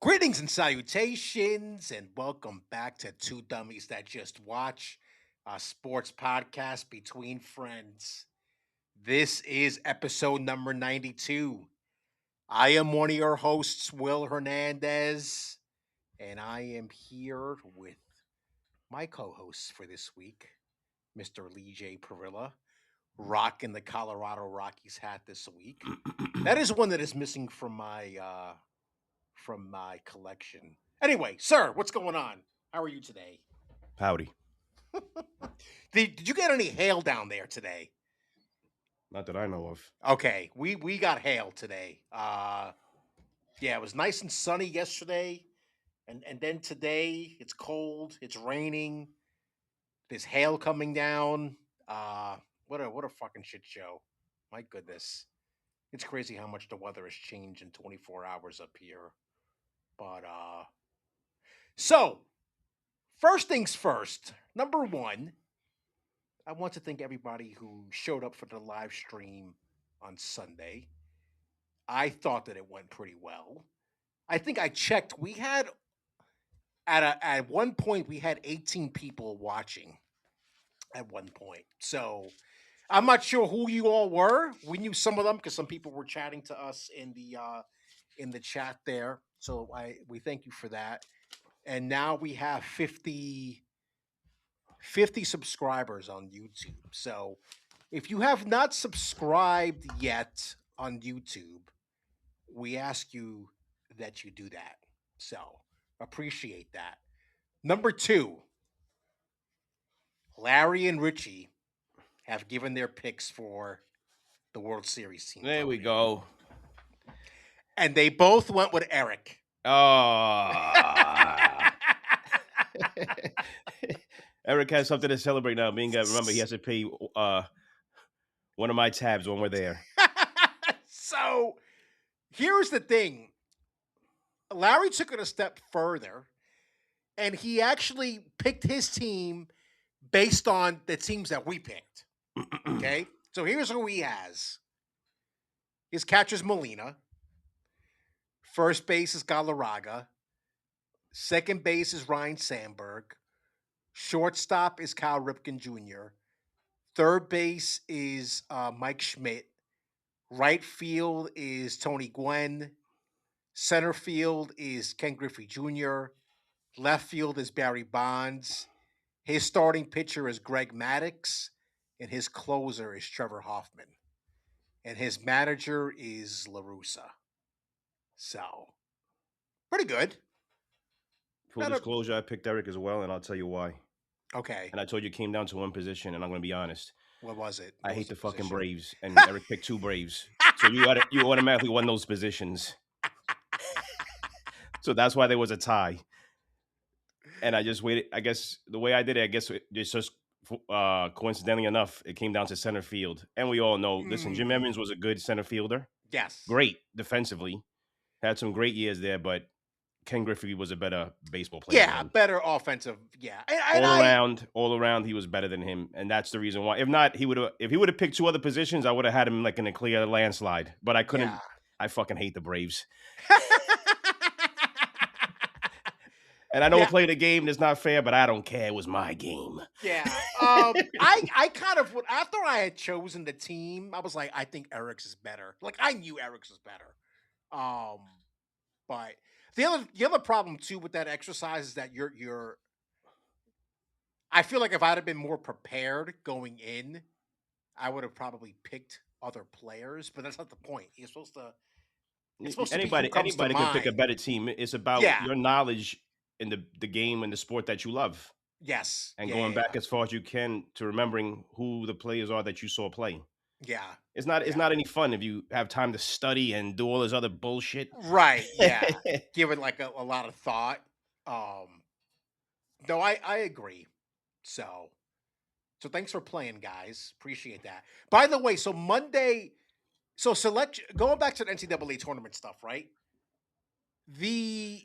Greetings and salutations, and welcome back to Two Dummies That Just Watch, a sports podcast between friends. This is episode number 92. I am one of your hosts, Will Hernandez, and I am here with my co hosts for this week, Mr. Lee J. Perilla, rocking the Colorado Rockies hat this week. That is one that is missing from my collection. Anyway, sir, what's going on? How are you today? Howdy. Did you get any hail down there today? Not that I know of. Okay, we got hail today. Yeah, it was nice and sunny yesterday, and then today it's cold, it's raining, there's hail coming down. What a fucking shit show. My goodness. It's crazy how much the weather has changed in 24 hours up here. But so first things first, number one, I want to thank everybody who showed up for the live stream on Sunday. I thought that it went pretty well. I think I checked. We had at one point we had 18 people watching at one point. So I'm not sure who you all were. We knew some of them because some people were chatting to us in the chat there. So we thank you for that. And now we have 50 subscribers on YouTube. So if you have not subscribed yet on YouTube, we ask you that you do that. So appreciate that. Number two, Larry and Richie have given their picks for the World Series team. There we go. And they both went with Eric. Oh. Eric has something to celebrate now. Remember, he has to pay one of my tabs when we're there. So here's the thing. Larry took it a step further, and he actually picked his team based on the teams that we picked. Okay? So here's who he has. His catcher's Molina. First base is Galarraga. Second base is Ryan Sandberg. Shortstop is Kyle Ripken Jr. Third base is Mike Schmidt. Right field is Tony Gwynn. Center field is Ken Griffey Jr. Left field is Barry Bonds. His starting pitcher is Greg Maddux. And his closer is Trevor Hoffman. And his manager is La Russa. So, pretty good. Full disclosure, I picked Eric as well, and I'll tell you why. Okay. And I told you it came down to one position, and I'm going to be honest. What was it? I hate the fucking Braves, and Eric picked two Braves. So you automatically won those positions. So that's why there was a tie. And I just waited. I guess the way I did it, it's just coincidentally enough, it came down to center field. And we all know, listen, Jim Evans was a good center fielder. Yes. Great defensively. Had some great years there, but Ken Griffey was a better baseball player. Yeah, better offensive. Yeah. All around, he was better than him. And that's the reason why. If not, if he would have picked two other positions, I would have had him like in a clear landslide. But I couldn't. Yeah. I fucking hate the Braves. And I know we're playing a game that's not fair, but I don't care. It was my game. Yeah. I kind of, after I had chosen the team, I was like, I think Eric's is better. Like, I knew Eric's was better. But the other problem, too, with that exercise is that you're I feel like if I'd have been more prepared going in, I would have probably picked other players, but that's not the point. You're supposed to. Anybody can pick a better team. It's about your knowledge in the game and the sport that you love. Yes. And going back as far as you can to remembering who the players are that you saw play. Yeah. It's not any fun if you have time to study and do all this other bullshit. Right. Yeah. Give it like a lot of thought. No, I agree. So thanks for playing, guys. Appreciate that. By the way, so Monday, going back to the NCAA tournament stuff, right? When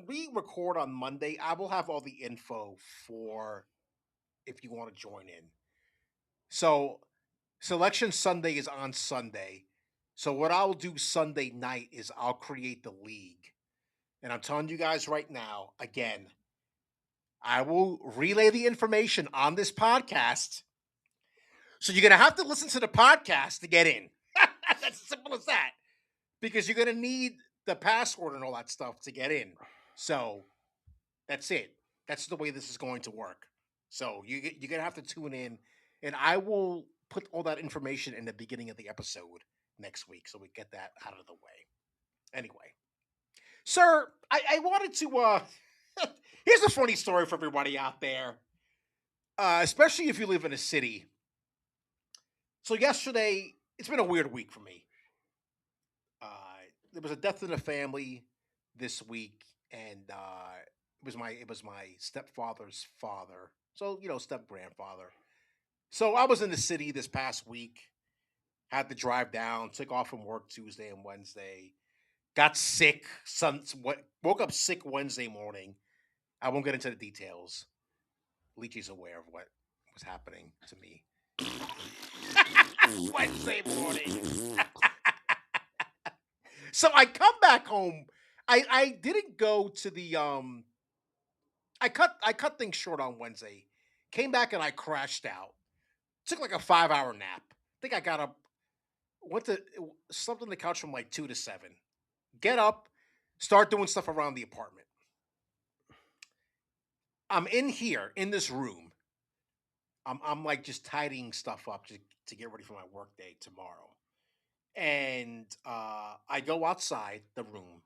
we record on Monday, I will have all the info for if you want to join in. So Selection Sunday is on Sunday. So what I'll do Sunday night is I'll create the league. And I'm telling you guys right now, again, I will relay the information on this podcast. So you're going to have to listen to the podcast to get in. That's as simple as that. Because you're going to need the password and all that stuff to get in. So that's it. That's the way this is going to work. So you're going to have to tune in. And I will put all that information in the beginning of the episode next week. So we get that out of the way. Anyway. Sir, I wanted to... here's a funny story for everybody out there. Especially if you live in a city. So yesterday, it's been a weird week for me. There was a death in the family this week, and it was my stepfather's father. So step grandfather. So I was in the city this past week. Had to drive down. Took off from work Tuesday and Wednesday. Got sick. Woke up sick Wednesday morning. I won't get into the details. Leachy's aware of what was happening to me. Wednesday morning. So I come back home. I didn't go to the I cut things short on Wednesday. Came back and I crashed out. Took like a 5-hour nap. I think I got up, slept on the couch from like 2 to 7. Get up, start doing stuff around the apartment. I'm in here in this room. I'm like just tidying stuff up to get ready for my work day tomorrow. And I go outside the room,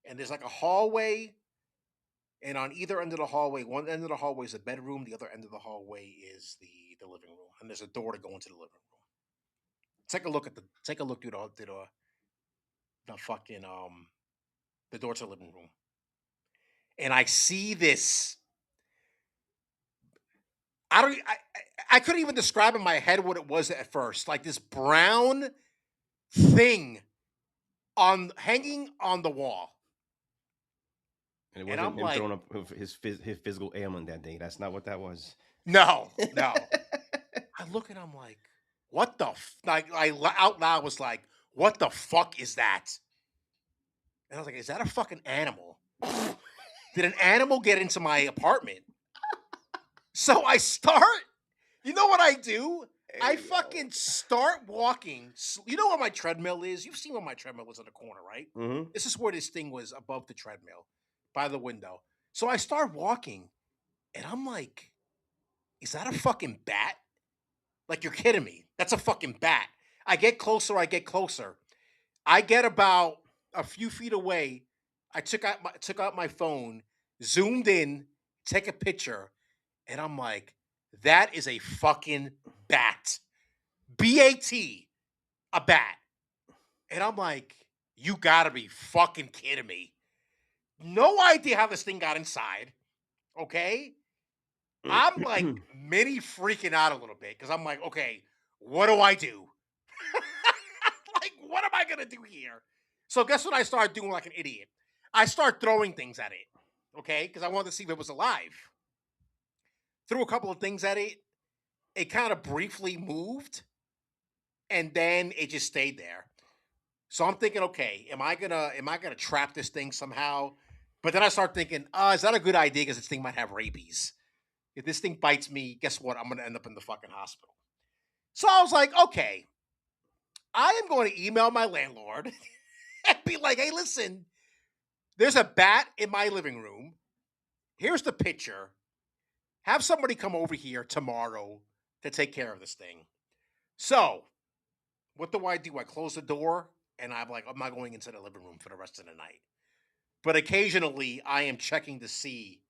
and there's like a hallway, and on either end of the hallway, one end of the hallway is a bedroom, the other end of the hallway is the living room, and there's a door to go into the living room. Take a look through the fucking the door to the living room, and I see this. I couldn't even describe in my head what it was at first, like this brown thing hanging on the wall. And it wasn't him throwing up his physical ailment that day. That's not what that was. No. I look and I'm like, what the like I out loud was like, what the fuck is that? And I was like, is that a fucking animal? Did an animal get into my apartment? So I start, you know what I do? I fucking start walking. You know where my treadmill is? You've seen where my treadmill was in the corner, right? Mm-hmm. This is where this thing was above the treadmill, by the window. So I start walking, and I'm like, is that a fucking bat? Like, you're kidding me. That's a fucking bat. I get closer. I get about a few feet away. I took out my phone, zoomed in, take a picture, and I'm like, that is a fucking bat. B-A-T, a bat. And I'm like, you gotta be fucking kidding me. No idea how this thing got inside. Okay? I'm like mini freaking out a little bit because I'm like, okay, what do I do? Like, what am I gonna do here? So guess what I started doing like an idiot? I start throwing things at it. Okay? Because I wanted to see if it was alive. Threw a couple of things at it. It kind of briefly moved, and then it just stayed there. So I'm thinking, okay, am I gonna trap this thing somehow? But then I start thinking, is that a good idea? Because this thing might have rabies. If this thing bites me, guess what? I'm gonna end up in the fucking hospital. So I was like, okay, I am going to email my landlord and be like, hey, listen, there's a bat in my living room. Here's the picture. Have somebody come over here tomorrow to take care of this thing. So, what do? I close the door, and I'm like, I'm not going into the living room for the rest of the night. But occasionally, I am checking to see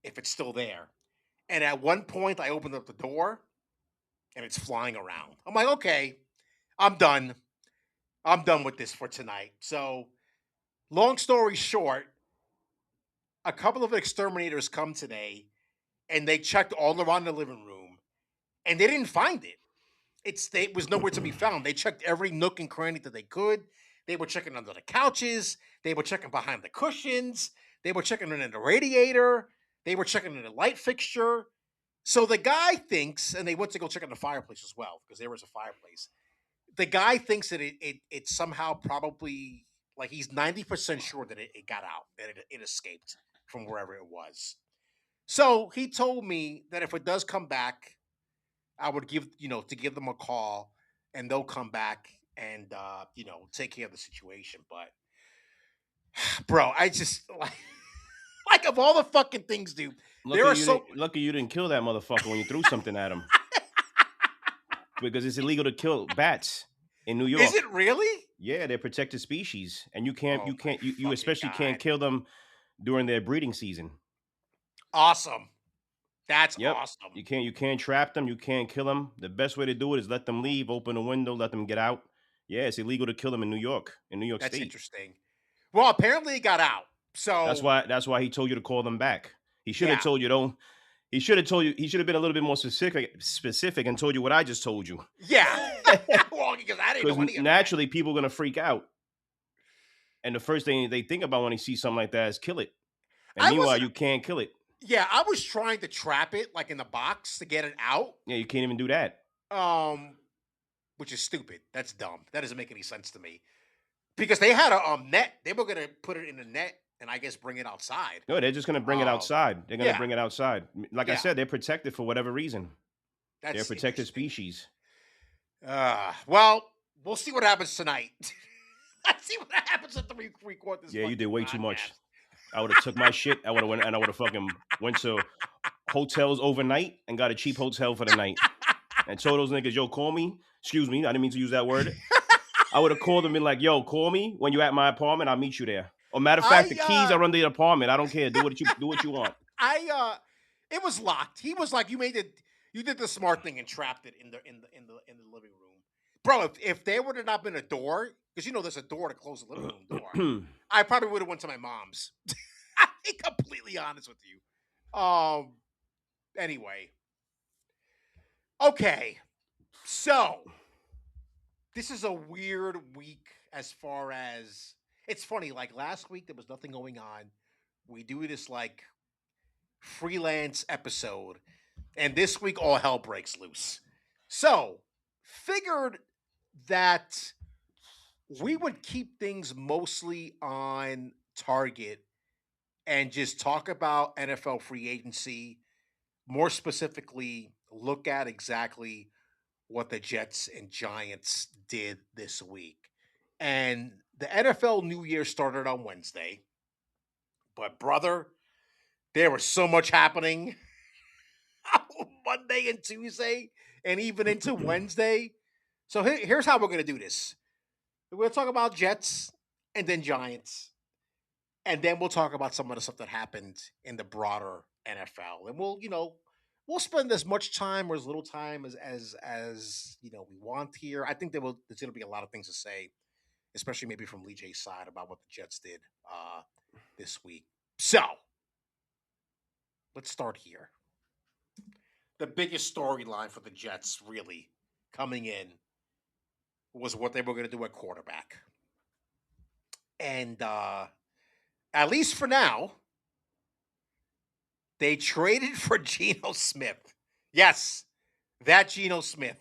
if it's still there. And at one point, I opened up the door, and it's flying around. I'm like, okay, I'm done. I'm done with this for tonight. So, long story short, a couple of exterminators come today, and they checked all around the living room, and they didn't find it. It was nowhere to be found. They checked every nook and cranny that they could. They were checking under the couches. They were checking behind the cushions. They were checking under the radiator. They were checking in the light fixture. So the guy thinks, and they went to go check in the fireplace as well, because there was a fireplace. the guy thinks that it somehow probably like he's 90% sure that it got out, that it escaped from wherever it was. So he told me that if it does come back, I would give them a call and they'll come back and take care of the situation. But bro, I just like of all the fucking things, dude, there are so Lucky you didn't kill that motherfucker when you threw something at him. Because it's illegal to kill bats in New is York. it really? Yeah, they're protected species, and Oh my you fucking especially can't god! kill them during their breeding season. Awesome. That's Yep, awesome. you can't trap them, you can't kill them. The best way to do it is let them leave, open the window, let them get out. Yeah, it's illegal to kill them in New York That's State. interesting. Well, apparently it got out. So That's why he told you to call them back. He should have yeah. told you don't. He should have told you. He should have been a little bit more specific, and told you what I just told you. Yeah. Well, because I didn't Because know any of that. naturally, people are gonna freak out, and the first thing they think about when they see something like that is kill it. And I meanwhile, wasn't. you can't kill it. Yeah, I was trying to trap it like in the box to get it out. Yeah, you can't even do that. Um, which is stupid. That's dumb. That doesn't make any sense to me. Because they had a net. They were gonna put it in a net and I guess bring it outside. No, they're just gonna bring it outside. They're gonna Yeah, bring it outside. Like I yeah. said, they're protected for whatever reason. They're a That's protected interesting. species. Well, we'll see what happens tonight. Let's see what happens after we record this Yeah, you did fucking way too much. podcast. I would have took my shit. I would have went and I would have fucking went to hotels overnight and got a cheap hotel for the night. And told those niggas, yo, call me. Excuse me, I didn't mean to use that word. I would have called them and been like, yo, call me when you're at my apartment. I'll meet you there. Or matter of fact, the keys are under the apartment. I don't care. Do what you want. It was locked. He was like, you did the smart thing and trapped it in the living room, bro. If there would have not been a door, because there's a door to close the living room door, I probably would have went to my mom's. I'll be completely honest with you. Anyway, okay, so this is a weird week as far as it's funny. Like last week, there was nothing going on. We do this like freelance episode, and this week all hell breaks loose. So, figured that we would keep things mostly on target and just talk about NFL free agency, more specifically, look at exactly what the Jets and Giants did this week. And the NFL New Year started on Wednesday. But, brother, there was so much happening Monday and Tuesday and even into Wednesday. So here's how we're going to do this. We're going to talk about Jets and then Giants. And then we'll talk about some of the stuff that happened in the broader NFL. And we'll spend as much time or as little time as we want here. I think there's going to be a lot of things to say, especially maybe from Lee J's side about what the Jets did this week. So let's start here. The biggest storyline for the Jets really coming in was what they were going to do at quarterback. And at least for now, they traded for Geno Smith. Yes, that Geno Smith.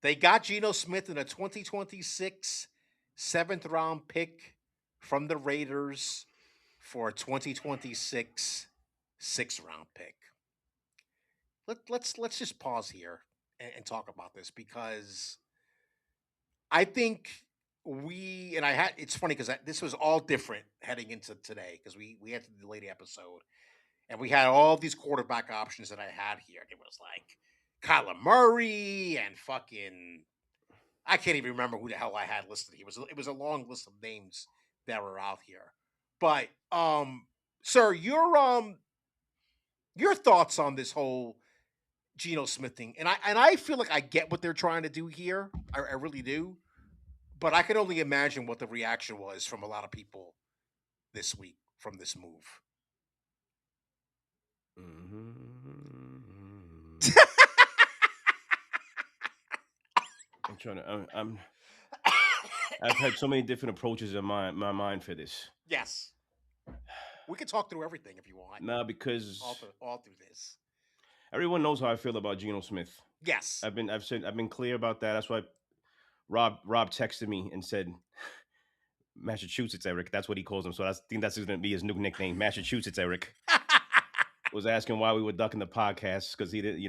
They got Geno Smith in a 2026 seventh round pick from the Raiders for a 2026 sixth round pick. Let's just pause here and talk about this because I think it's funny because this was all different heading into today because we had to delay the episode and we had all these quarterback options that I had here. It was like Kyler Murray and fucking I can't even remember who the hell I had listed here. It was a long list of names that were out here. But sir, your thoughts on this whole Geno Smith thing, and I feel like I get what they're trying to do here. I really do, but I can only imagine what the reaction was from a lot of people this week from this move. I'm trying to. I've had so many different approaches in my mind for this. Yes, we can talk through everything if you want. Nah, because all through this. everyone knows how I feel about Geno Smith. Yes, I've been clear about that. That's why Rob texted me and said, Massachusetts Eric. That's what he calls him. So I think that's going to be his new nickname, Massachusetts Eric. Was asking why we were ducking the podcast because he didn't,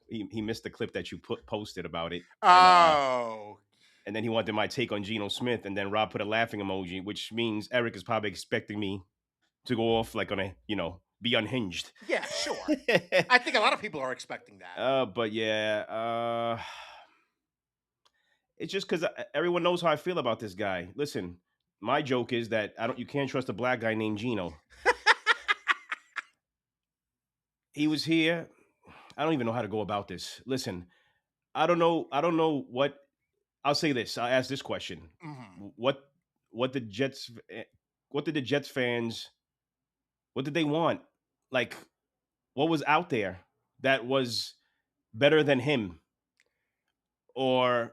he missed the clip that you posted about it, Oh, and then he wanted my take on Geno Smith, and then Rob put a laughing emoji, which means Eric is probably expecting me to go off like on a, be unhinged. yeah, sure. I think a lot of people are expecting that. But yeah, it's just because everyone knows how I feel about this guy. Listen, my joke is that you can't trust a black guy named Geno. He was here. I don't even know how to go about this. Listen, I don't know what. I'll say this. I'll ask this question: Mhm. What the Jets? What did the Jets fans? What did they want? Like, what was out there that was better than him? Or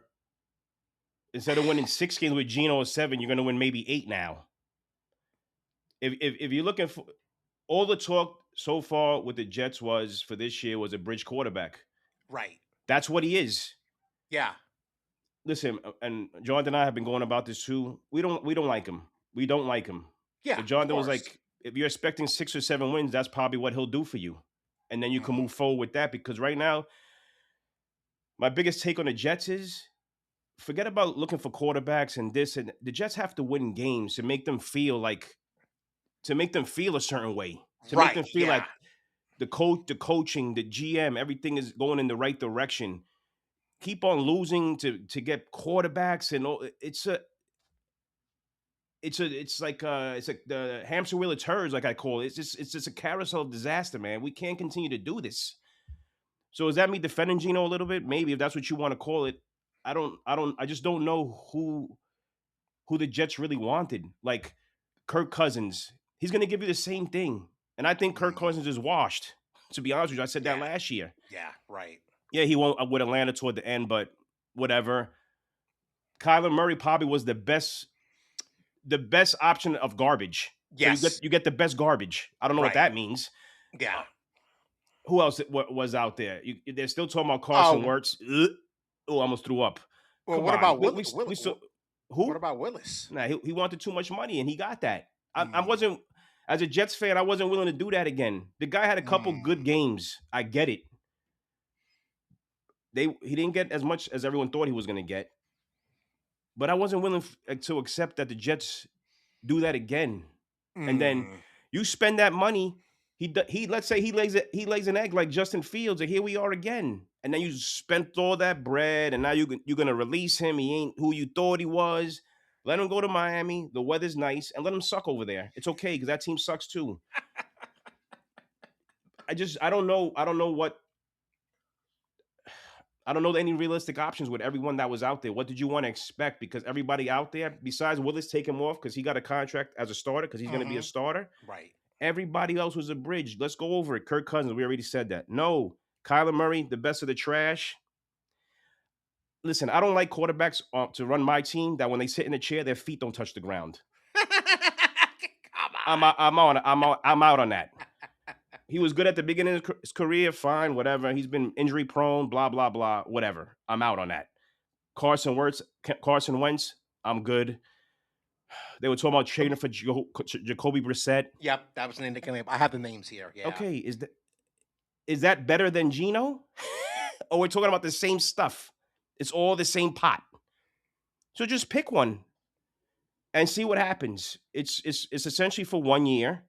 instead of winning 6 games with Geno or 7, you're going to win maybe 8 now. If you're looking for all the talk so far with the Jets was for this year was a bridge quarterback. Right. That's what he is. Yeah. Listen, and Jonathan and I have been going about this too. We don't like him. We don't like him. Yeah. So Of Jonathan was course. like, if you're expecting 6 or 7 wins, that's probably what he'll do for you. And then you can Mhm. move forward with that because right now, my biggest take on the Jets is forget about looking for quarterbacks and this and the Jets have to win games to make them feel a certain way, to make Right. them feel Yeah. like the coaching, the GM, everything is going in the right direction. Keep on losing to get quarterbacks and all. It's like the hamster wheel of turds, like I call it. It's just a carousel of disaster, man. We can't continue to do this. So is that me defending Geno a little bit? Maybe if that's what you want to call it. I just don't know who the Jets really wanted. Like Kirk Cousins, he's gonna give you the same thing. And I think Kirk Mhm. Cousins is washed. To be honest with you, I said that Yeah. last year. Yeah. Right. Yeah, he won't with Atlanta toward the end, but whatever. Kyler Murray probably was the best option of garbage. So Yes. you get the best garbage. I don't know what Right. that means. Yeah. Who else was out there? They're still talking about Carson Oh, Wentz. Ugh. Oh, I almost threw up. well, Come what on, about we still what who? about Willis? Nah, he wanted too much money and he got that. I Mm. wasn't as a Jets fan. I wasn't willing to do that again. The guy had a couple good Mm. games. I get it. He didn't get as much as everyone thought he was going to get, but I wasn't willing to accept that the Jets do that again. And then Mm. you spend that money. He let's say he lays an egg like Justin Fields, and here we are again. And then you spent all that bread, and now you're gonna release him. He ain't who you thought he was. Let him go to Miami. The weather's nice, and let him suck over there. It's okay because that team sucks too. I don't know. I don't know any realistic options with everyone that was out there. What did you want to expect? Because everybody out there, besides Willis, take him off because he got a contract as a starter because he's going to be a Mhm. starter. Right. Everybody else was a bridge. Let's go over it. Kirk Cousins, we already said that. No, Kyler Murray, the best of the trash. Listen, I don't like quarterbacks to run my team that when they sit in a chair, their feet don't touch the ground. Come on. I'm out on that. He was good at the beginning of his career, fine, whatever. He's been injury prone, blah blah blah, whatever. I'm out on that. Carson Wentz, I'm good. They were talking about trading for Jacoby Brissett. Yep, that was an indicator. I have the names here. Yeah. Okay, is that better than Geno? Or we're talking about the same stuff? It's all the same pot. So just pick one and see what happens. It's essentially for 1 year.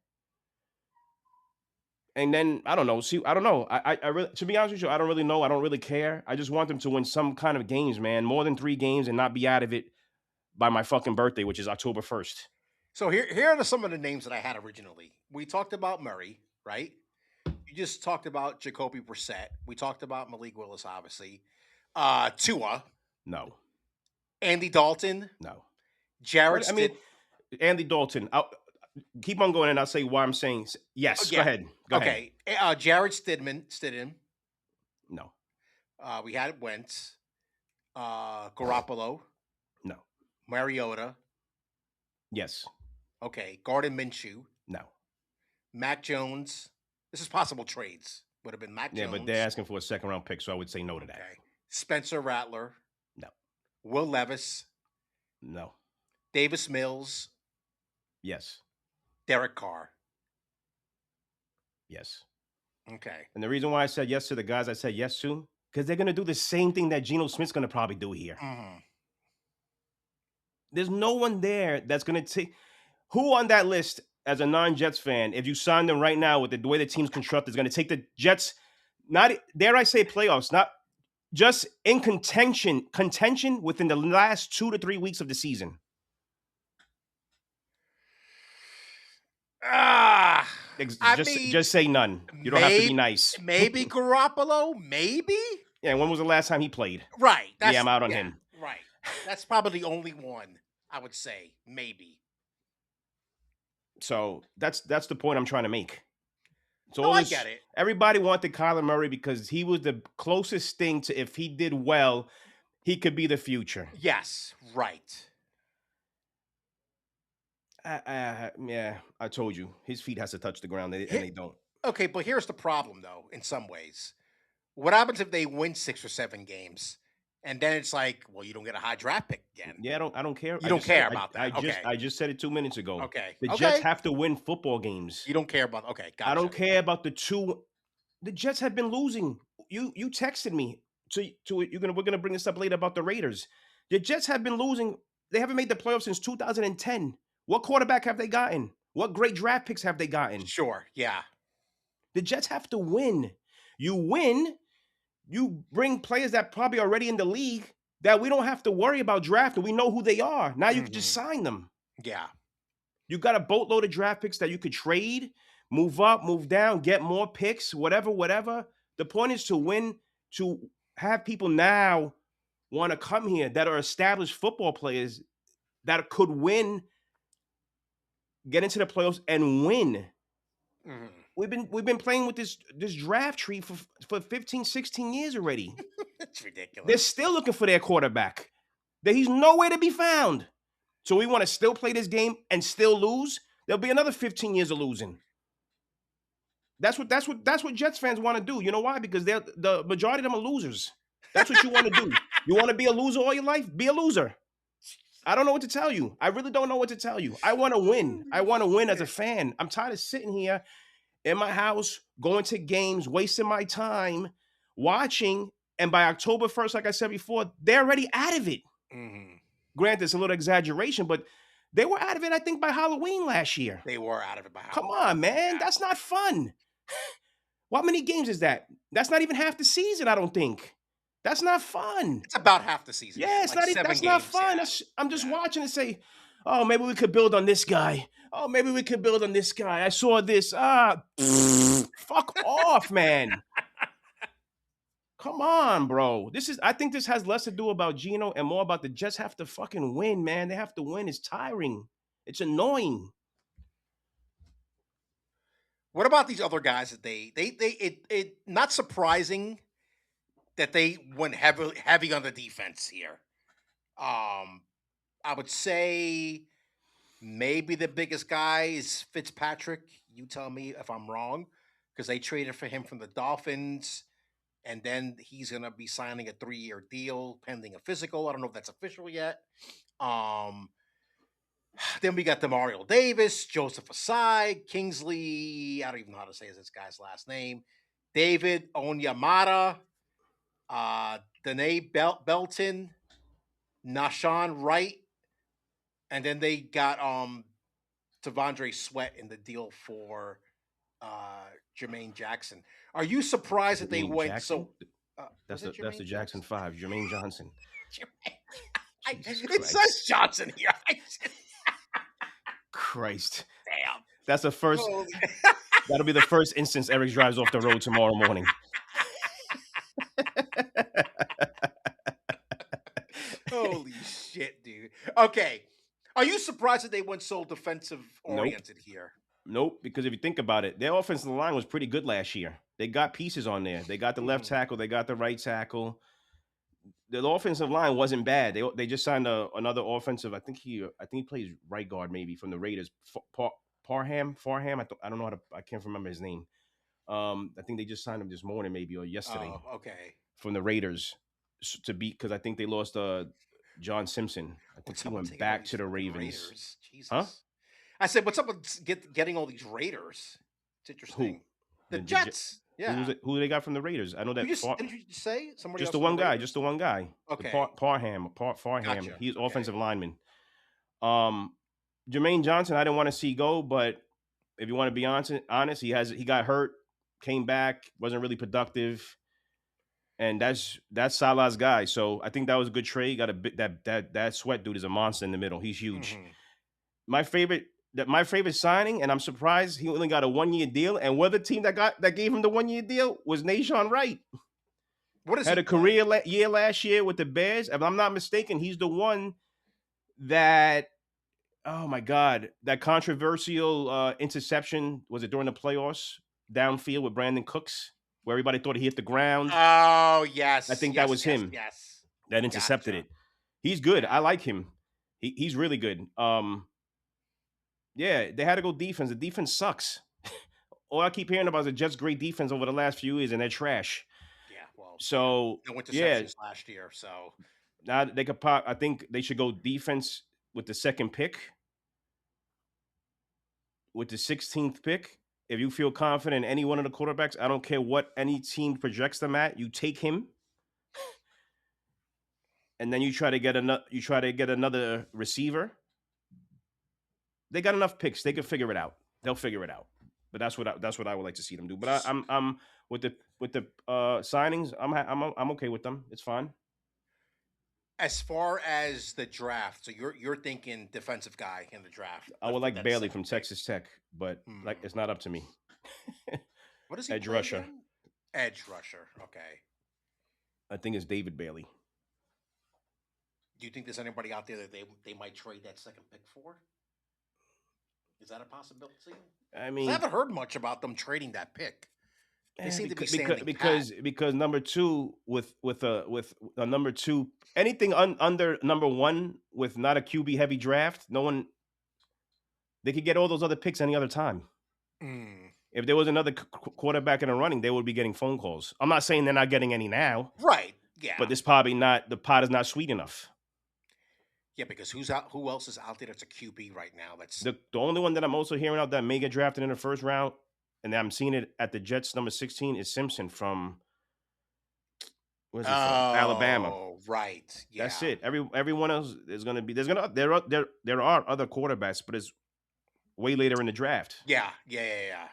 And then I don't know. See, I don't know. I really, to be honest with you, I don't really know. I don't really care. I just want them to win some kind of games, man. More than 3 games and not be out of it by my fucking birthday, which is October 1st. So here are some of the names that I had originally. We talked about Murray, right? You just talked about Jacoby Brissett. We talked about Malik Willis, obviously. Tua, No, Andy Dalton, no. Jared What I mean, Stid. Andy Dalton. I'll keep on going, and I'll say why I'm saying yes. Go Yeah. ahead. Go ahead. Okay. Jared Stidham. No, We had Wentz, Garoppolo, no, Mariota. yes, Okay. Gardner Minshew, no. Mac Jones. This is possible trades. Would have been Mac Yeah, Jones. but they're asking for a second round pick, so I would say no to that. Okay. Spencer Rattler, No, Will Levis, No. Davis Mills, Yes. Derek Carr. Yes. Okay. And the reason why I said yes to the guys I said yes to, because they're gonna do the same thing that Geno Smith's gonna probably do here. Mhm. There's no one there that's gonna take who on that list as a non-Jets fan, if you sign them right now with the way the team's constructed, is gonna take the Jets, not dare I say playoffs, not just in contention within the last 2 to 3 weeks of the season. Ah, I mean, Just say none. You don't have to be maybe nice. maybe Garoppolo, maybe. Yeah, when was the last time he played? Right. Yeah, That's I'm out on yeah. him. Right. That's probably the only one I would say. Maybe. So that's the point I'm trying to make. So No, all I this, get it. everybody wanted Kyler Murray because he was the closest thing to if he did well, he could be the future. Yes. Right. Yeah, I told you his feet has to touch the ground, and Here, they don't. okay, but here's the problem, though. In some ways, what happens if they win 6 or 7 games, and then it's like, well, you don't get a high draft pick again. Yeah, I don't care. You I don't just said care it. about that. Okay. I just said it 2 minutes ago. Okay. The Jets Okay. have to win football games. You don't care about. Okay. I Gotcha. don't care about the two. The Jets have been losing. You texted me we're gonna bring this up later about the Raiders. The Jets have been losing. They haven't made the playoffs since 2010. What quarterback have they gotten? What great draft picks have they gotten? Sure. Yeah. The Jets have to win. You win, you bring players that probably already in the league that we don't have to worry about drafting. We know who they are. Now you can just Hmm. sign them. Yeah. You got a boatload of draft picks that you could trade, move up, move down, get more picks, whatever, whatever. The point is to win, to have people now want to come here that are established football players that could win, get into the playoffs and win. Hmm. We've been playing with this draft tree for 15, 16 years already. It's They're ridiculous. still looking for their quarterback. That he's nowhere to be found. So we want to still play this game and still lose. There'll be another 15 years of losing. That's what Jets fans want to do. You know why? Because they're the majority of them are losers. That's what you want to do. You want to be a loser all your life? Be a loser. I don't know what to tell you. I really don't know what to tell you. I want to win. I Holy want to win as a shit. fan. I'm tired of sitting here in my house, going to games, wasting my time, watching. And by October 1st, like I said before, they're already out of it. Hmm. Granted, it's a little exaggeration, but they were out of it, I think, by Halloween last year. They were out of it by Come Halloween. on, man. Yeah. That's not fun. What many games is that? That's not even half the season, I don't think. That's not fun. It's about half the season. Yeah. Yeah, it's Like not. seven That's not games. fun. Yeah. I'm just Yeah. watching and say, oh, maybe we could build on this guy. Oh, maybe we could build on this guy. I saw this. Fuck off, man. Come on, bro. I think this has less to do about Geno and more about the Jets have to fucking win, man. They have to win. It's tiring. It's annoying. What about these other guys that it not surprising that they went heavy on the defense here. I would say maybe the biggest guy is Fitzpatrick. You tell me if I'm wrong, because they traded for him from the Dolphins, and then he's gonna be signing a 3-year deal pending a physical. I don't know if that's official yet. Um, then we got Demario Davis, Joseph Asai, Kingsley. I don't even know how to say this guy's last name. David Onyemata, Danae Belton, Nashawn Wright, and then they got Devondre Sweat in the deal for Jermaine Jackson. Are you surprised that they Jermaine went Jackson? so? Was it That's the Jermaine Jackson Jackson? 5, Jermaine Johnson. Jesus It Christ. says Johnson here. Christ. Damn. That's the first. Holy, That'll be the first instance Eric drives off the road tomorrow morning. holy shit, dude. Okay. Are you surprised that they went so defensive Nope. oriented here? Nope. Because if you think about it, their offensive line was pretty good last year. They got pieces on there. They got the left tackle. They got the right tackle. The offensive line wasn't bad. They just signed another offensive. I think he plays right guard maybe from the Raiders. Farham. I don't know how to. I can't remember his name. I think they just signed him this morning maybe or yesterday Oh, okay. from the Raiders to beat because I think they lost John Simpson. I think What's he up with went taking all back these to the fucking Ravens. Raiders? Huh? Jesus. I said, what's up with getting all these Raiders? It's Who? interesting. The The J- Jets. who was Yeah. it? Who they got from the Raiders? I know You that just didn't you just say somebody just else the from the one guy, just Raiders? the one guy. The Okay. Farham. Gotcha. He's Okay. offensive lineman. Um, Jermaine Johnson, I didn't want to see go, but if you want to be honest, he got hurt, came back, wasn't really productive, and that's Salah's guy. So I think that was a good trade. Got a bit that sweat dude is a monster in the middle. He's huge. Hmm. My favorite signing, and I'm surprised he only got a 1 year deal. And what the team that gave him the 1 year deal was Nashawn Wright. What does Had he a play? year last year with the Bears. If I'm not mistaken, he's the one that oh my god, that controversial interception was it during the playoffs downfield with Brandon Cooks, where everybody thought he hit the ground. Oh, I yes. think that Yes, was yes, him yes. that intercepted Gotcha. it. He's good. I Yeah. like him. He's really good. Yeah, they had to go defense. The defense sucks. All I keep hearing about is the Jets' great defense over the last few years, and they're trash. Yeah. Well, yeah. So No yeah, interceptions last year. So, now they could pop. I think they should go defense with the second pick, with the 16th pick. If you feel confident in any one of the quarterbacks, I don't care what any team projects them at. You take him, and then you try to get another. You try to get another receiver. They got enough picks. They can figure it out. They'll figure it out. But that's what I would like to see them do. But I'm with the signings. I'm okay with them. It's fine. as far as the draft, so you're thinking defensive guy in the draft, I would for like that Bailey second from pick. Texas Tech, but like Hmm. it's not up to me. What does he Edge play rusher. again? Edge rusher. Okay. I think it's David Bailey. Do you think there's anybody out there that they might trade that second pick for? Is that a possibility? I Because I mean, haven't heard much about them trading that pick. They seem to be standing pat. because number two with a number two anything under number one with not a QB heavy draft, no one they could get all those other picks any other time. Mm. If there was another quarterback in the running, they would be getting phone calls. I'm not saying they're not getting any now, Right. Yeah. but this probably not the pot is not sweet enough. Yeah. Because who's out? Who else is out there that's a QB right now? That's The only one that I'm also hearing out that may get drafted in the first round, and I'm seeing it at the Jets number 16 is Simpson from where's he from? Alabama. oh right. That's Yeah. it. Everyone else is going to be. There's gonna there are other quarterbacks, but it's way later in the draft. Yeah. Yeah. Yeah. Yeah.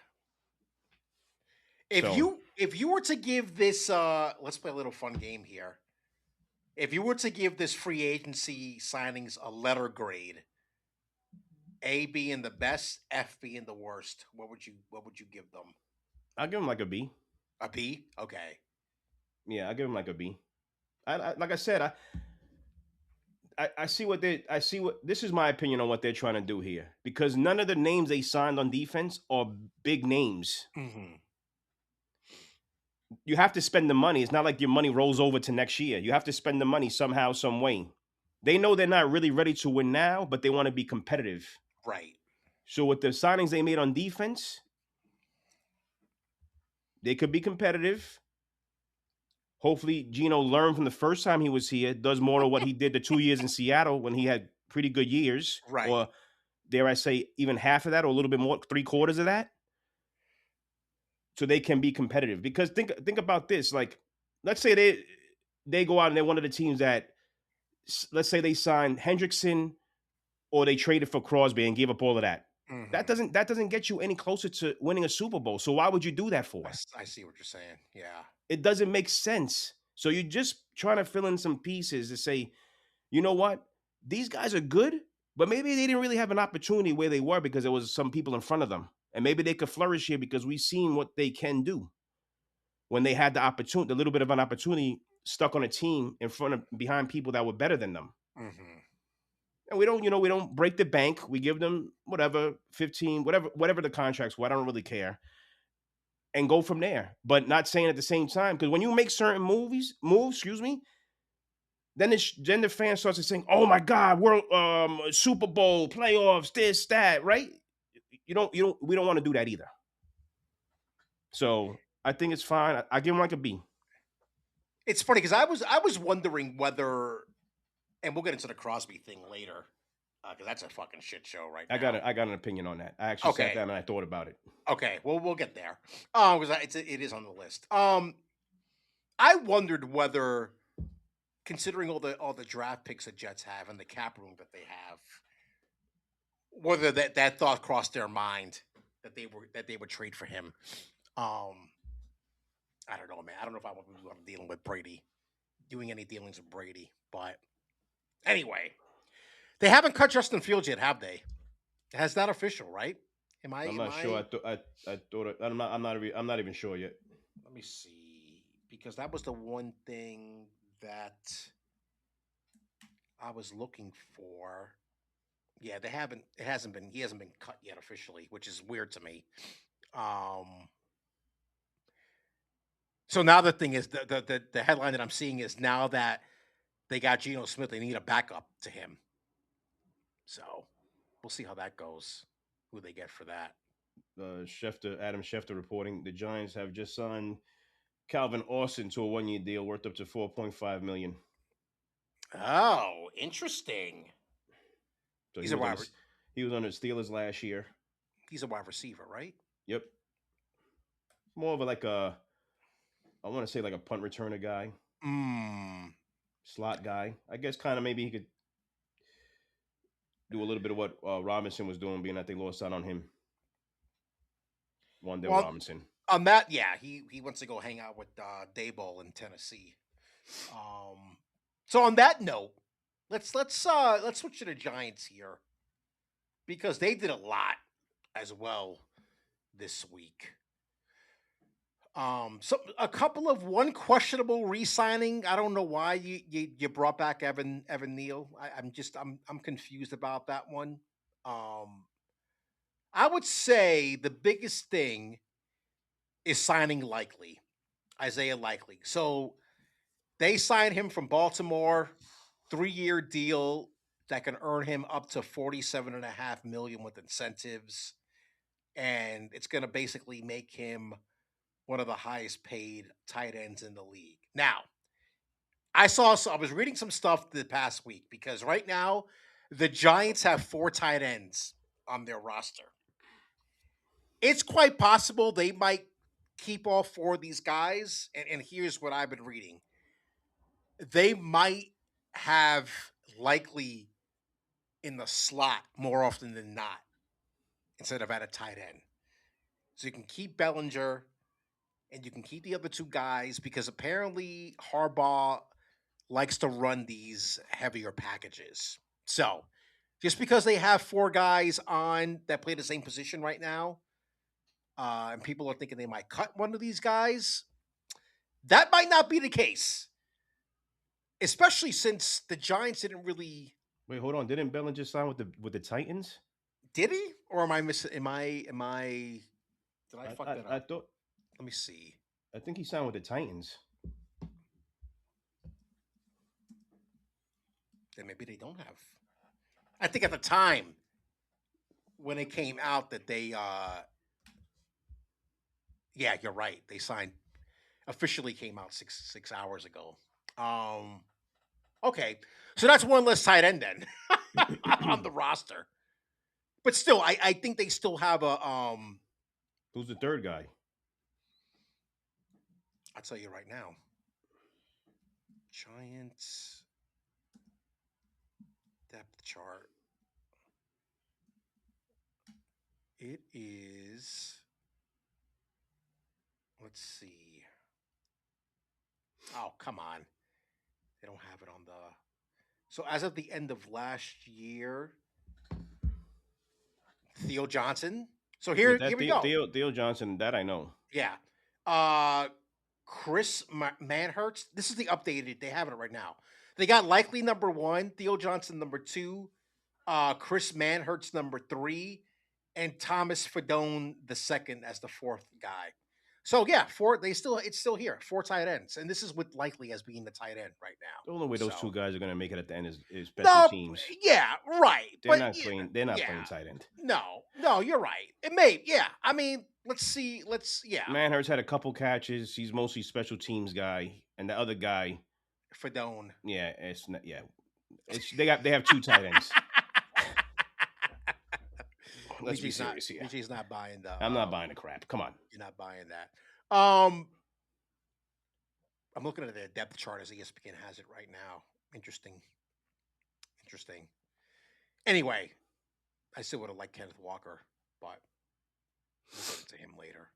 So If you were to give this let's play a little fun game here. If you were to give this free agency signings a letter grade, A being the best, F being the worst, what would you give them? I'll give him like a B. A B? Okay. Yeah, I'll give him like a B. Like I said, I see what I see what this is my opinion on what they're trying to do here because none of the names they signed on defense are big names. Hmm. You have to spend the money. It's not like your money rolls over to next year. You have to spend the money somehow, some way. They know they're not really ready to win now, but they want to be competitive. Right. So with the signings they made on defense, they could be competitive. Hopefully, Geno learned from the first time he was here, does more of what he did the 2 years in Seattle when he had pretty good years, Right. or dare I say, even half of that, or a little bit more, 3/4 of that, so they can be competitive. Because think about this: like, let's say they go out and they're one of the teams that, let's say they signed Hendrickson or they traded for Crosby and gave up all of that. Hmm. That doesn't get you any closer to winning a Super Bowl. So why would you do that for? I see what you're saying. Yeah. It doesn't make sense. So you're just trying to fill in some pieces to say, you know what? These guys are good, but maybe they didn't really have an opportunity where they were because there was some people in front of them. And maybe they could flourish here because we've seen what they can do when they had the opportunity, a little bit of an opportunity stuck on a team in front of behind people that were better than them. Hmm. And we don't, we don't break the bank. We give them whatever, 15, whatever the contracts were. I don't really care. And go from there. But not saying at the same time, because when you make certain moves, excuse me, then the fan starts to saying, "Oh my God, we're Super Bowl playoffs, this that," right? We don't want to do that either. So I think it's fine. I give him like a B. It's funny because I was wondering whether and we'll get into the Crosby thing later because that's a fucking shit show right I now. got an opinion on that. I actually sat Okay, down and I thought about it. okay, well we'll get there. Because it is on the list. I wondered whether, considering all the draft picks the Jets have and the cap room that they have, whether that thought crossed their mind that they would trade for him. I don't know, man. I don't know if I want to be dealing with Brady, doing any dealings with Brady. But anyway, they haven't cut Justin Fields yet, have they? Has that official, right? I'm not sure. I thought I'm not even sure yet. Let me see, because that was the one thing that I was looking for. Yeah, they haven't. It hasn't been. He hasn't been cut yet officially, which is weird to me. Um, so now the thing is the headline that I'm seeing is now that they got Geno Smith, they need a backup to him. So we'll see how that goes. Who they get for that? Adam Schefter reporting the Giants have just signed Calvin Austin to a 1-year deal worth up to $4.5 million. Oh, interesting. So He's a wide. he was on the Steelers last year. He's a wide receiver, right? Yep. More of I want to say like a punt returner guy. Slot guy. I guess kind of maybe he could do a little bit of what Robinson was doing, being that they lost out on him. Wandale Robinson. On that, yeah, he wants to go hang out with Daboll in Tennessee. So on that note, let's switch to the Giants here because they did a lot as well this week. So a couple of one questionable re-signing. I don't know why you brought back Evan Neal. I'm confused about that one. I would say the biggest thing is signing Isaiah Likely. So they signed him from Baltimore, 3-year deal that can earn him up to $47.5 million with incentives, and it's going to basically make him one of the highest paid tight ends in the league. Now, I was reading some stuff the past week because right now the Giants have 4 tight ends on their roster. It's quite possible they might keep all 4 of these guys, and here's what I've been reading. They might have Likely in the slot more often than not instead of at a tight end. So you can keep Bellinger and you can keep the other 2 guys because apparently Harbaugh likes to run these heavier packages. So just because they have 4 guys on that play the same position right now, and people are thinking they might cut one of these guys, that might not be the case. Especially since the Giants didn't really. Wait, hold on. Didn't Bellinger sign with the Titans? Did he? Or am I missing? Am I? Did I fuck that up? I thought. Let me see. I think he signed with the Titans. Then maybe they don't have. I think at the time when it came out that they. Yeah, you're right. They signed. Officially came out six hours ago. Okay, so that's one less tight end then on the roster. But still, I think they still have a. Who's the third guy? I'll tell you right now. Giants depth chart. It is. Let's see. Oh, come on. They don't have it on the. So as of the end of last year, Theo Johnson. So here we go. Theo Johnson, that I know. Yeah. Chris Manhertz. This is the updated. They have it right now. They got Likely number 1, Theo Johnson number 2, Chris Manhertz number 3, and Thomas Fedone the second as the 4th guy. So yeah, it's still here. 4 tight ends, and this is with Likely as being the tight end right now. The only way those 2 guys are going to make it at the end is special teams. Yeah, right. They're not playing tight end. No, you're right. It may, yeah. I mean, let's see. Manhurst had a couple catches. He's mostly special teams guy, and the other guy, Fedone. Yeah, it's not. Yeah, They have 2 tight ends. Let's be BJ's not serious here. BJ's not buying the. I'm not buying the crap. Come on. You're not buying that. I'm looking at the depth chart as ESPN has it right now. Interesting. Anyway, I still would have liked Kenneth Walker, but we'll get into him later.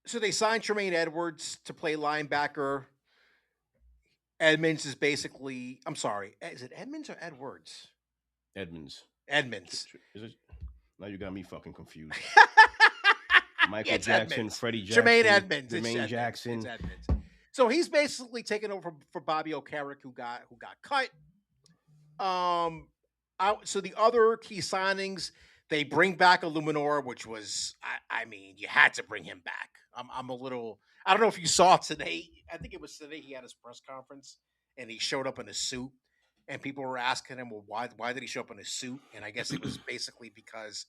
So they signed Tremaine Edwards to play linebacker. Edmonds is basically, I'm sorry, is it Edmonds or Edwards? Edmonds. Is it? Now you got me fucking confused. Michael Jackson, Edmonds. Freddie Jackson, Jermaine Edmonds, Jermaine Jackson. It's Edmonds. So he's basically taken over for Bobby O'Carrick, who got cut. So the other key signings, they bring back Illuminor, which was, I mean, you had to bring him back. I'm a little, I don't know if you saw today. I think it was today he had his press conference and he showed up in a suit, and people were asking him, well, why did he show up in a suit? And I guess it was basically because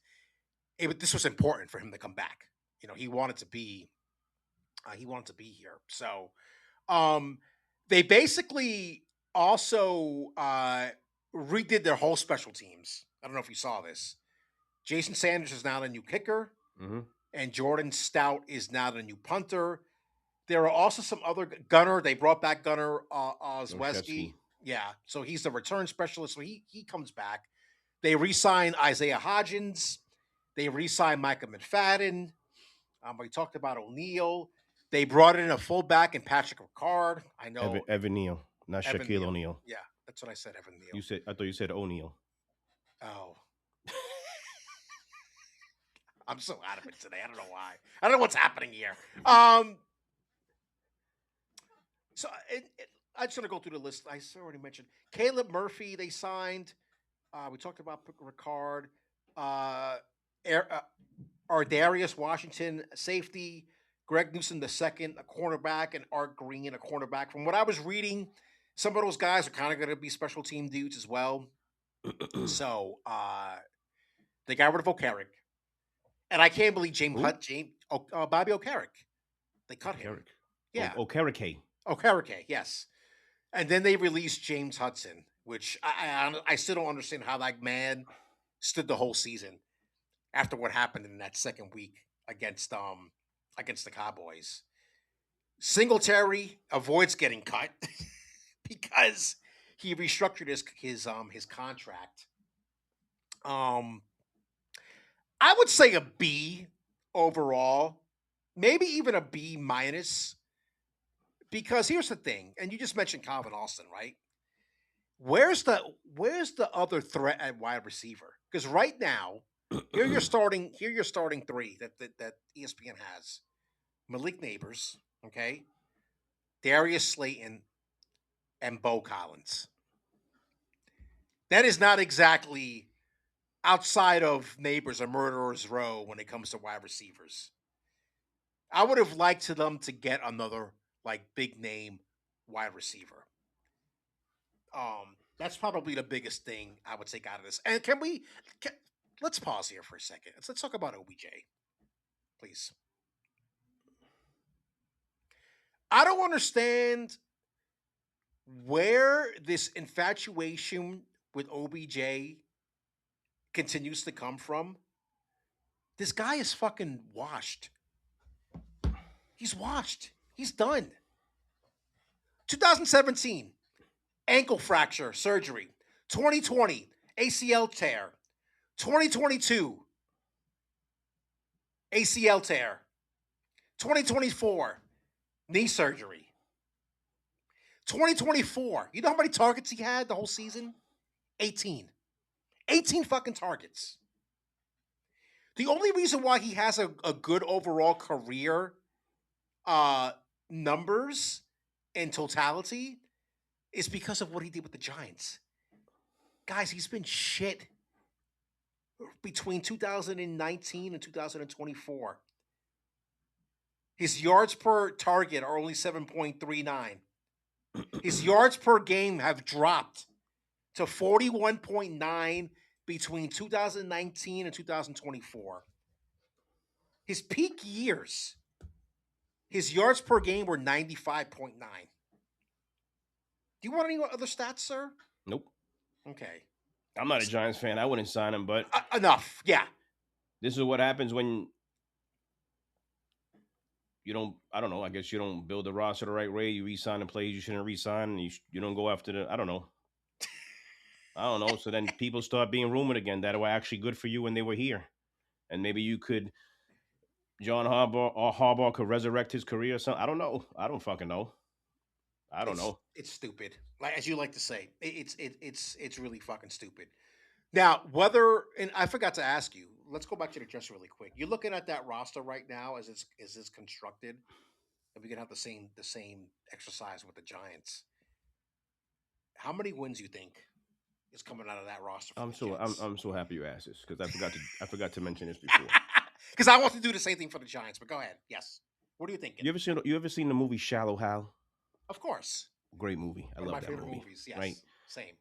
this was important for him to come back. You know, he wanted to be here. So, they basically also redid their whole special teams. I don't know if you saw this. Jason Sanders is now the new kicker, and Jordan Stout is now the new punter. There are also some other Gunner. They brought back Gunner Ozweski. Yeah, so he's the return specialist. So he comes back. They re-signed Isaiah Hodgins. They re-signed Micah McFadden. We talked about O'Neal. They brought in a fullback and Patrick Ricard. I know Evan Neal, not Evan Shaquille Neal. O'Neal. Yeah, that's what I said, Evan Neal. I thought you said O'Neal. Oh. I'm so out of it today. I don't know why. I don't know what's happening here. So I just want to go through the list. I already mentioned Caleb Murphy. They signed. We talked about Ricard. Darius Washington, safety. Greg Newsom II, a cornerback, and Art Green, a cornerback. From what I was reading, some of those guys are kind of going to be special team dudes as well. So they got rid of O'Carrick. And I can't believe Bobby O'Carrick. They cut him. Yeah. O'Carrick. O'Carrick, yes. And then they released James Hudson, which I still don't understand how that man stood the whole season after what happened in that second week against the Cowboys. Singletary avoids getting cut because he restructured his contract. I would say a B overall, maybe even a B minus, because here's the thing, and you just mentioned Calvin Austin, right? Where's the other threat at wide receiver? Because right now, here you're starting three that ESPN has: Malik Neighbors, okay, Darius Slayton, and Bo Collins. That is not exactly outside of Neighbors a murderer's row when it comes to wide receivers. I would have liked them to get another big name wide receiver. That's probably the biggest thing I would take out of this. And let's pause here for a second. Let's talk about OBJ, please. I don't understand where this infatuation with OBJ continues to come from. This guy is fucking washed. He's washed. He's done. 2017, ankle fracture surgery. 2020, ACL tear. 2022, ACL tear. 2024, knee surgery. 2024, you know how many targets he had the whole season? 18. 18 fucking targets. The only reason why he has a good overall career numbers in totality is because of what he did with the Giants. Guys, he's been shit between 2019 and 2024. His yards per target are only 7.39. His yards per game have dropped to 41.9 between 2019 and 2024. His peak years, his yards per game were 95.9. Do you want any other stats, sir? Nope. Okay. I'm not a Giants fan. I wouldn't sign him, but Enough. Yeah. this is what happens when you don't. I don't know. I guess you don't build the roster the right way. You re-sign the players you shouldn't re-sign, and you don't go after the. I don't know. I don't know. So then people start being rumored again that were actually good for you when they were here, and maybe you could John Harbaugh or Harbaugh could resurrect his career or something. I don't know. I don't fucking know. I don't know. It's stupid. Like as you like to say, it's really fucking stupid. Now, whether and I forgot to ask you. Let's go back to the Jets really quick. You're looking at that roster right now as it's constructed, and we can have the same exercise with the Giants. How many wins you think is coming out of that roster for I'm the so I'm Jets? I'm so happy you asked this because I forgot to mention this before. Because I want to do the same thing for the Giants. But go ahead. Yes. What are you thinking? You ever seen the movie Shallow Hal? Of course, Great movie. I one of love my that favorite movie. movies. Right. Yes, same.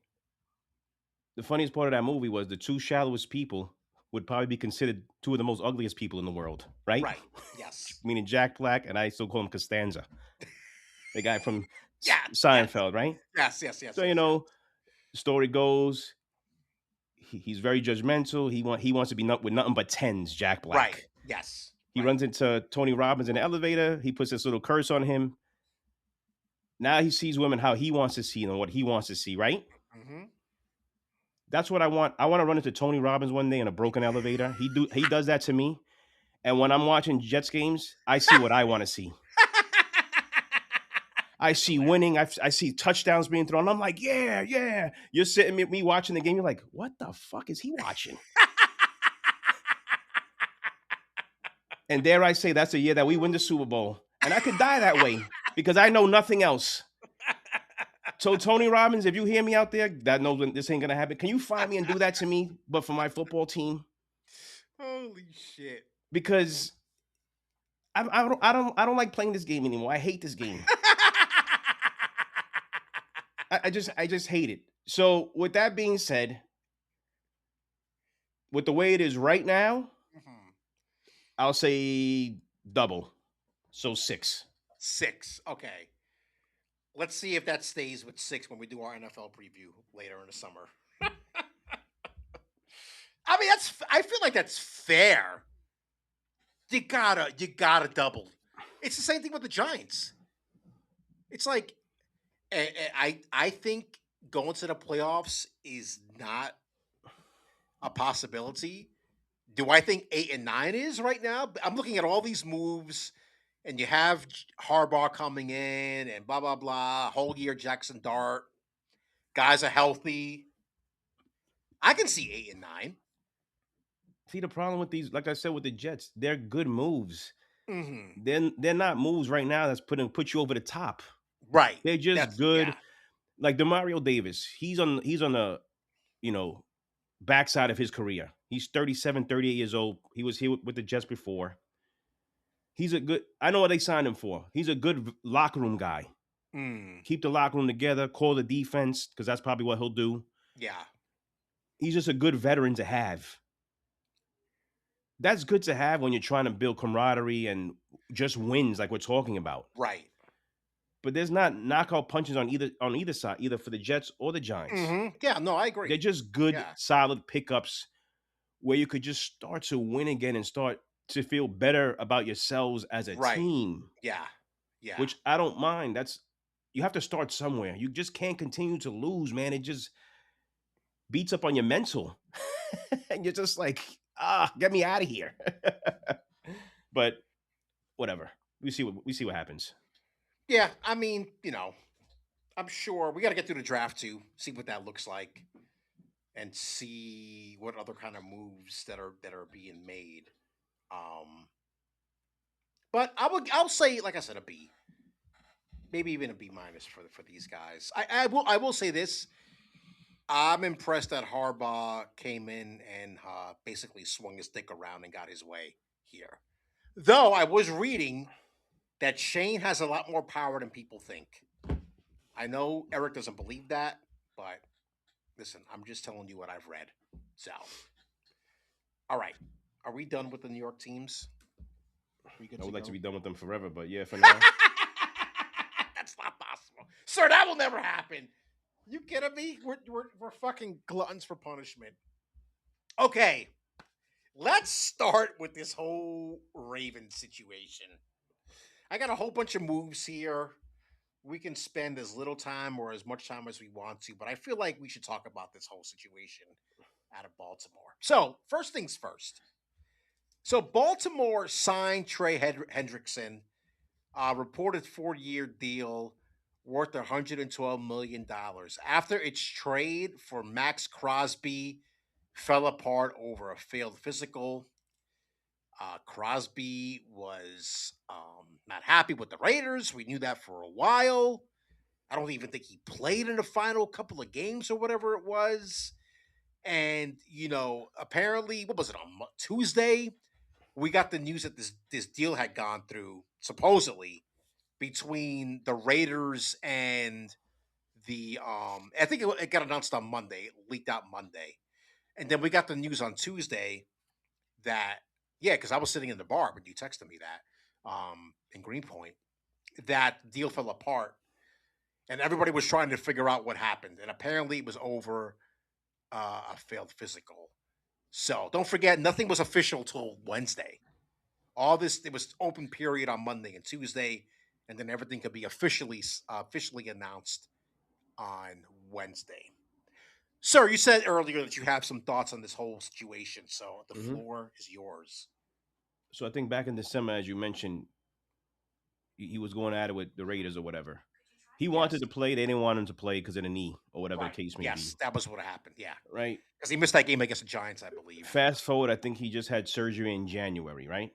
The funniest part of that movie was the two shallowest people would probably be considered two of the most ugliest people in the world. Right. Right. Yes. Meaning Jack Black and I still call him Costanza, the guy from Yeah. Yes. Seinfeld. Right. Yes. Yes. Yes. So Yes. Yes. the story goes he's very judgmental. He wants to be with nothing but tens. Jack Right. Black. Yes. He Right. runs into Tony Robbins in the elevator. He puts this little curse on him. Now he sees women how he wants to see them, what he wants to see, right? Mm-hmm. That's what I want. I want to run into Tony Robbins one day in a broken elevator. He does that to me. And when I'm watching Jets games, I see what I want to see. I That's see hilarious. winning. I see touchdowns being thrown. I'm like, yeah, yeah. You're sitting with me watching the game. You're like, what the fuck is he watching? And dare I say, that's the year that we win the Super Bowl. And I could die that way because I know nothing else. So Tony Robbins, if you hear me out there, that knows when this ain't gonna happen. Can you find me and do that to me, but for my football team? Holy shit. Because I don't like playing this game anymore. I hate this game. I just hate it. So with that being said, with the way it is right now, Mhm. I'll say double. So 6. 6. Okay. Let's see if that stays with 6 when we do our NFL preview later in the summer. I mean, I feel like that's fair. You gotta double. It's the same thing with the Giants. It's like I think going to the playoffs is not a possibility. Do I think 8 and 9 is right now? I'm looking at all these moves, and you have Harbaugh coming in, and blah blah blah. Whole year Jackson Dart, guys are healthy. I can see 8 and 9. See the problem with these, like I said, with the Jets, they're good moves. Mm-hmm. They're not moves right now that's put you over the top. Right. They're just That's yeah. good. Like Demario Davis, he's on the you know backside of his career. He's 37, 38 years old. He was here with the Jets before. He's a good. I know what they signed him for. He's a good locker room guy. Mm, Keep the locker room together. Call the defense because that's probably what he'll do. yeah. He's just a good veteran to have. That's good to have when you're trying to build camaraderie and just wins like we're talking about. Right. But there's not knockout punches on either side, either for the Jets or the Giants. Mm-hmm. Yeah. No, I agree. They're just good, Yeah. solid pickups where you could just start to win again and start to feel better about yourselves as a Right. team, Yeah. Yeah. which I don't mind. That's you have to start somewhere. You just can't continue to lose, man. It just beats up on your mental. And you're just like, get me out of here. But whatever. We see what happens. Yeah. I mean, I'm sure we got to get through the draft too, see what that looks like, and see what other kind of moves that are being made. Um, but I'll say, like I said, a B, maybe even a B minus for these guys. I will say this: I'm impressed that Harbaugh came in and basically swung his dick around and got his way here. Though I was reading that Shane has a lot more power than people think. I know Eric doesn't believe that, but listen, I'm just telling you what I've read. So, all right, are we done with the New York teams? Are we good I to would like go? to be done with them forever, but yeah, for now. That's not possible. Sir, that will never happen. You kidding me? We're fucking gluttons for punishment. Okay, let's start with this whole Raven situation. I got a whole bunch of moves here. We can spend as little time or as much time as we want to, but I feel like we should talk about this whole situation out of Baltimore. So, first things first. So, Baltimore signed Trey Hendrickson, reported 4-year deal worth $112 million after its trade for Max Crosby fell apart over a failed physical. Crosby was not happy with the Raiders. We knew that for a while. I don't even think he played in the final couple of games or whatever it was. And, apparently, what was it, on Tuesday? We got the news that this deal had gone through, supposedly, between the Raiders and I think it got announced on Monday, it leaked out Monday. And then we got the news on Tuesday that, yeah, because I was sitting in the bar when you texted me that in Greenpoint, that deal fell apart and everybody was trying to figure out what happened. And apparently it was over a failed physical. So don't forget, nothing was official till Wednesday. All this, it was open period on Monday and Tuesday, and then everything could be officially announced on Wednesday. Sir, you said earlier that you have some thoughts on this whole situation, so the floor is yours. So I think back in December, as you mentioned, he was going at it with the Raiders or whatever. He wanted Yes. to play. They didn't want him to play because of the knee or whatever Right. the case may Yes, be. that was what happened. Yeah. Right. Because he missed that game against the Giants, I believe. Fast forward, I think he just had surgery in January, right?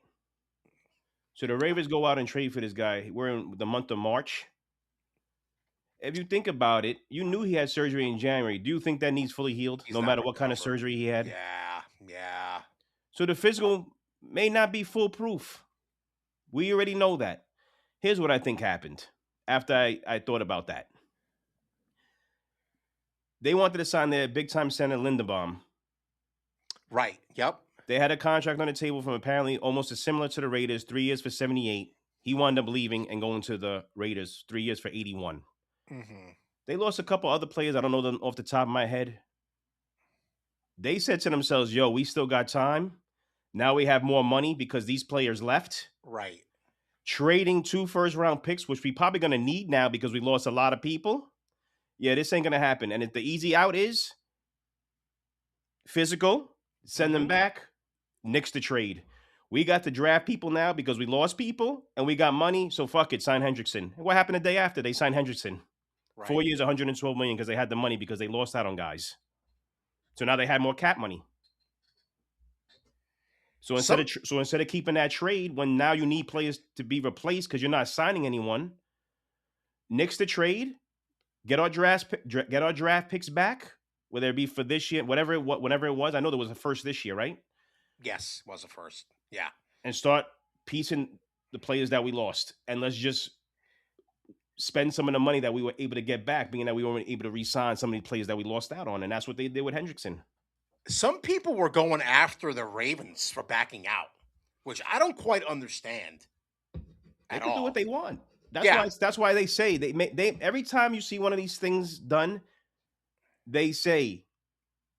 So the Ravens go out and trade for this guy. We're in the month of March. If you think about it, you knew he had surgery in January. Do you think that needs fully healed, He's no not matter what kind of recovered. surgery he had? Yeah. Yeah. So the physical may not be foolproof. We already know that. Here's what I think happened after I thought about that. They wanted to sign their big time center, Linderbaum. Right. Yep. They had a contract on the table from apparently almost as similar to the Raiders, 3 years for 78. He wound up leaving and going to the Raiders, 3 years for 81. Mm-hmm. They lost a couple other players. I don't know them off the top of my head. They said to themselves, yo, we still got time. Now we have more money because these players left. Right. Trading 2 first-round picks, which we probably going to need now because we lost a lot of people. Yeah, this ain't going to happen. And if the easy out is physical, send them back, Knicks to trade. We got to draft people now because we lost people and we got money. So fuck it, sign Hendrickson. And what happened the day after? They signed Hendrickson. Right. 4 years, 112 million because they had the money because they lost out on guys. So now they had more cap money. So instead of keeping that trade, when now you need players to be replaced because you're not signing anyone, Knicks to trade, get our draft picks back, whether it be for this year, whenever it was. I know there was a first this year, right? Yes, was the first. Yeah. And start piecing the players that we lost, and let's just spend some of the money that we were able to get back, being that we weren't able to re-sign some of the players that we lost out on, and that's what they did with Hendrickson. Some people were going after the Ravens for backing out, which I don't quite understand. They can do what they want. That's Yeah. why. That's why they say they every time you see one of these things done, they say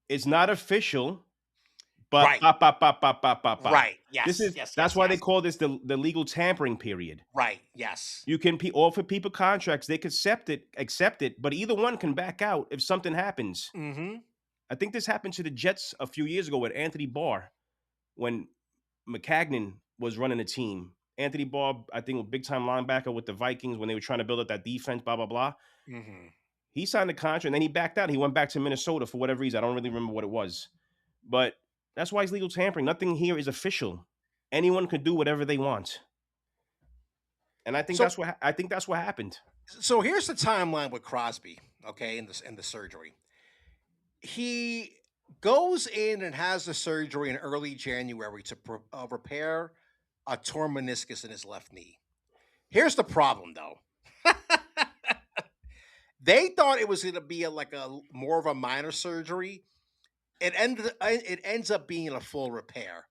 it's not official, but Right. pop, pop, pop, pop, pop, pop, pop. Right. Yes. That's why they call this the legal tampering period. Right. Yes. You can offer people contracts, they could accept it, but either one can back out if something happens. Mm-hmm. I think this happened to the Jets a few years ago with Anthony Barr when McCagnon was running the team. Anthony Barr, I think, was big time linebacker with the Vikings when they were trying to build up that defense, blah, blah, blah. Mm-hmm. He signed the contract and then he backed out. He went back to Minnesota for whatever reason. I don't really remember what it was. But that's why it's legal tampering. Nothing here is official. Anyone can do whatever they want. And I think that's what happened. So here's the timeline with Crosby, okay, in the surgery. He goes in and has the surgery in early January to repair a torn meniscus in his left knee. Here's the problem, though. They thought it was going to be a more of a minor surgery. It ends up being a full repair,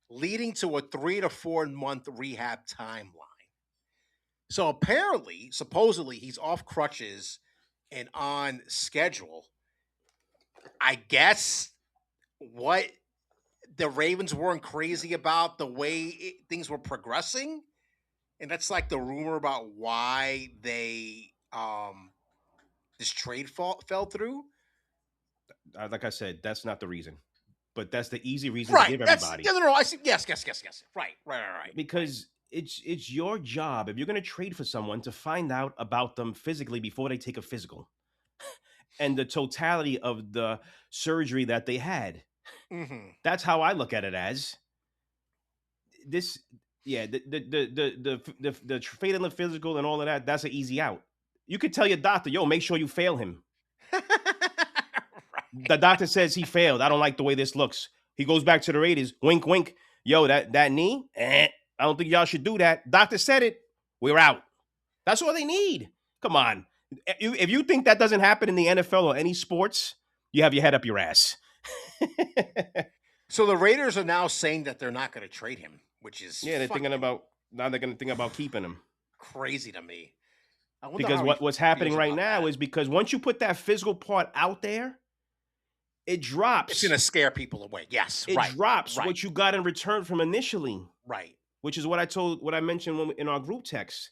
leading to a 3 to 4 month rehab timeline. So apparently, supposedly, he's off crutches and on schedule. I guess what the Ravens weren't crazy about the way things were progressing, and that's like the rumor about why they this trade fell through. Like I said, that's not the reason, but that's the easy reason to Right. give That's everybody. no. I see. Yes. Yes. Yes. Yes. Right. Because it's your job if you're going to trade for someone to find out about them physically before they take a physical and the totality of the surgery that they had. Mm-hmm. That's how I look at it as this. Yeah, the fatal and the physical and all of that. That's an easy out. You could tell your doctor, yo, make sure you fail him. The doctor says he failed. I don't like the way this looks. He goes back to the Raiders. Wink, wink. Yo, that knee. I don't think y'all should do that. Doctor said it. We're out. That's all they need. Come on. If you think that doesn't happen in the NFL or any sports, you have your head up your ass. So the Raiders are now saying that they're not going to trade him, which is They're thinking about now. They're going to think about keeping him crazy to me. I wonder because how he what's happening feels right about now that. is because once you put that physical part out there, it It's drops. going to scare people away. Yes, It right. drops right. what you got in return from initially. Right. Which is what I mentioned in our group text.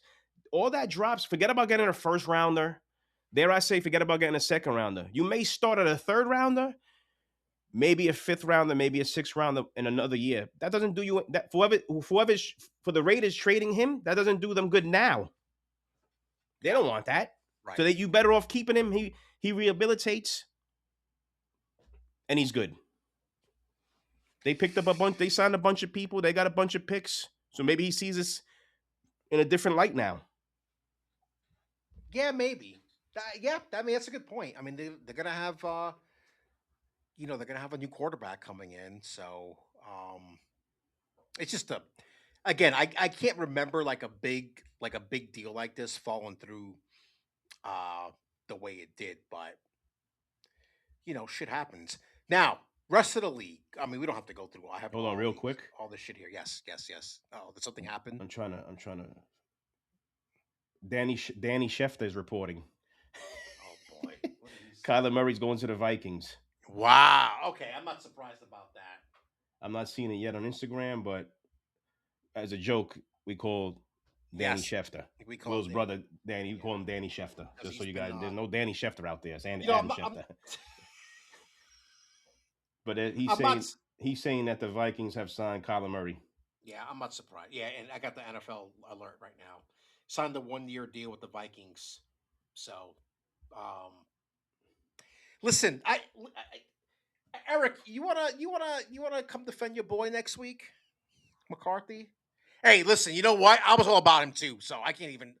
All that drops. Forget about getting a first rounder. Dare I say, forget about getting a second rounder. You may start at a third rounder, maybe a fifth rounder, maybe a sixth rounder in another year. That doesn't do you that for the Raiders trading him. That doesn't do them good now. They don't want that. Right. So that you better off keeping him. He rehabilitates, and he's good. They picked up a bunch. They signed a bunch of people. They got a bunch of picks. So maybe he sees us in a different light now. Yeah, maybe. Yeah, I mean that's a good point. I mean they're gonna have they're gonna have a new quarterback coming in, so it's just I can't remember like a big deal like this falling through the way it did, but shit happens. Now, rest of the league. I mean, we don't have to go through. I have Hold on, real quick. all this shit here. Yes. Oh, did something happen? I'm trying to. Danny Schefter is reporting. Oh boy. Kyler Murray's going to the Vikings. Wow. Okay, I'm not surprised about that. I'm not seeing it yet on Instagram, but as a joke, we called Danny Schefter. We call Will's brother Danny. We call him Danny Schefter. Just so you guys, there's no Danny Schefter out there. It's Andy Schefter. But he's saying that the Vikings have signed Kyler Murray. Yeah, I'm not surprised. Yeah, and I got the NFL alert right now. Signed a 1-year deal with the Vikings. So, listen, Eric, you wanna come defend your boy next week, McCarthy? Hey, listen, you know what? I was all about him too, so I can't even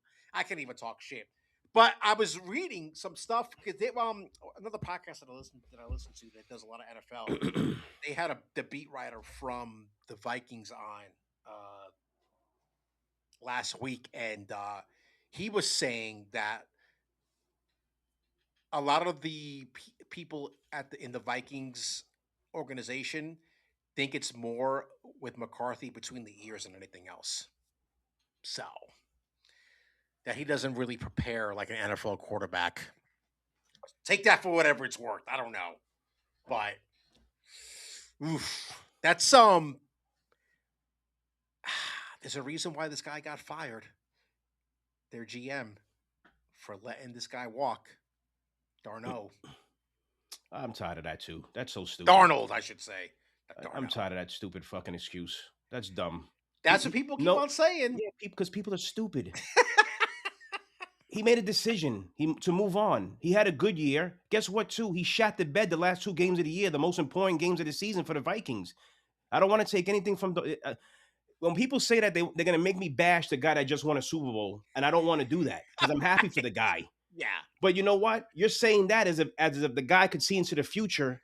talk shit. But I was reading some stuff because another podcast that I listen to that does a lot of NFL. They had the beat writer from the Vikings on last week, and he was saying that a lot of the people in the Vikings organization think it's more with McCarthy between the ears than anything else. So that he doesn't really prepare like an NFL quarterback. Take that for whatever it's worth. I don't know, but that's there's a reason why this guy got fired. Their GM for letting this guy walk. Darno. I'm tired of that too. That's so stupid. Darnold, I should say. I'm tired of that stupid fucking excuse. That's dumb. That's what people keep on saying. Yeah, because people are stupid. He made a decision to move on. He had a good year. Guess what, too? He shot the bed the last 2 games of the year, the most important games of the season for the Vikings. I don't want to take anything from when people say that they're going to make me bash the guy that just won a Super Bowl, and I don't want to do that because I'm happy for the guy. Yeah. But you know what? You're saying that as if the guy could see into the future.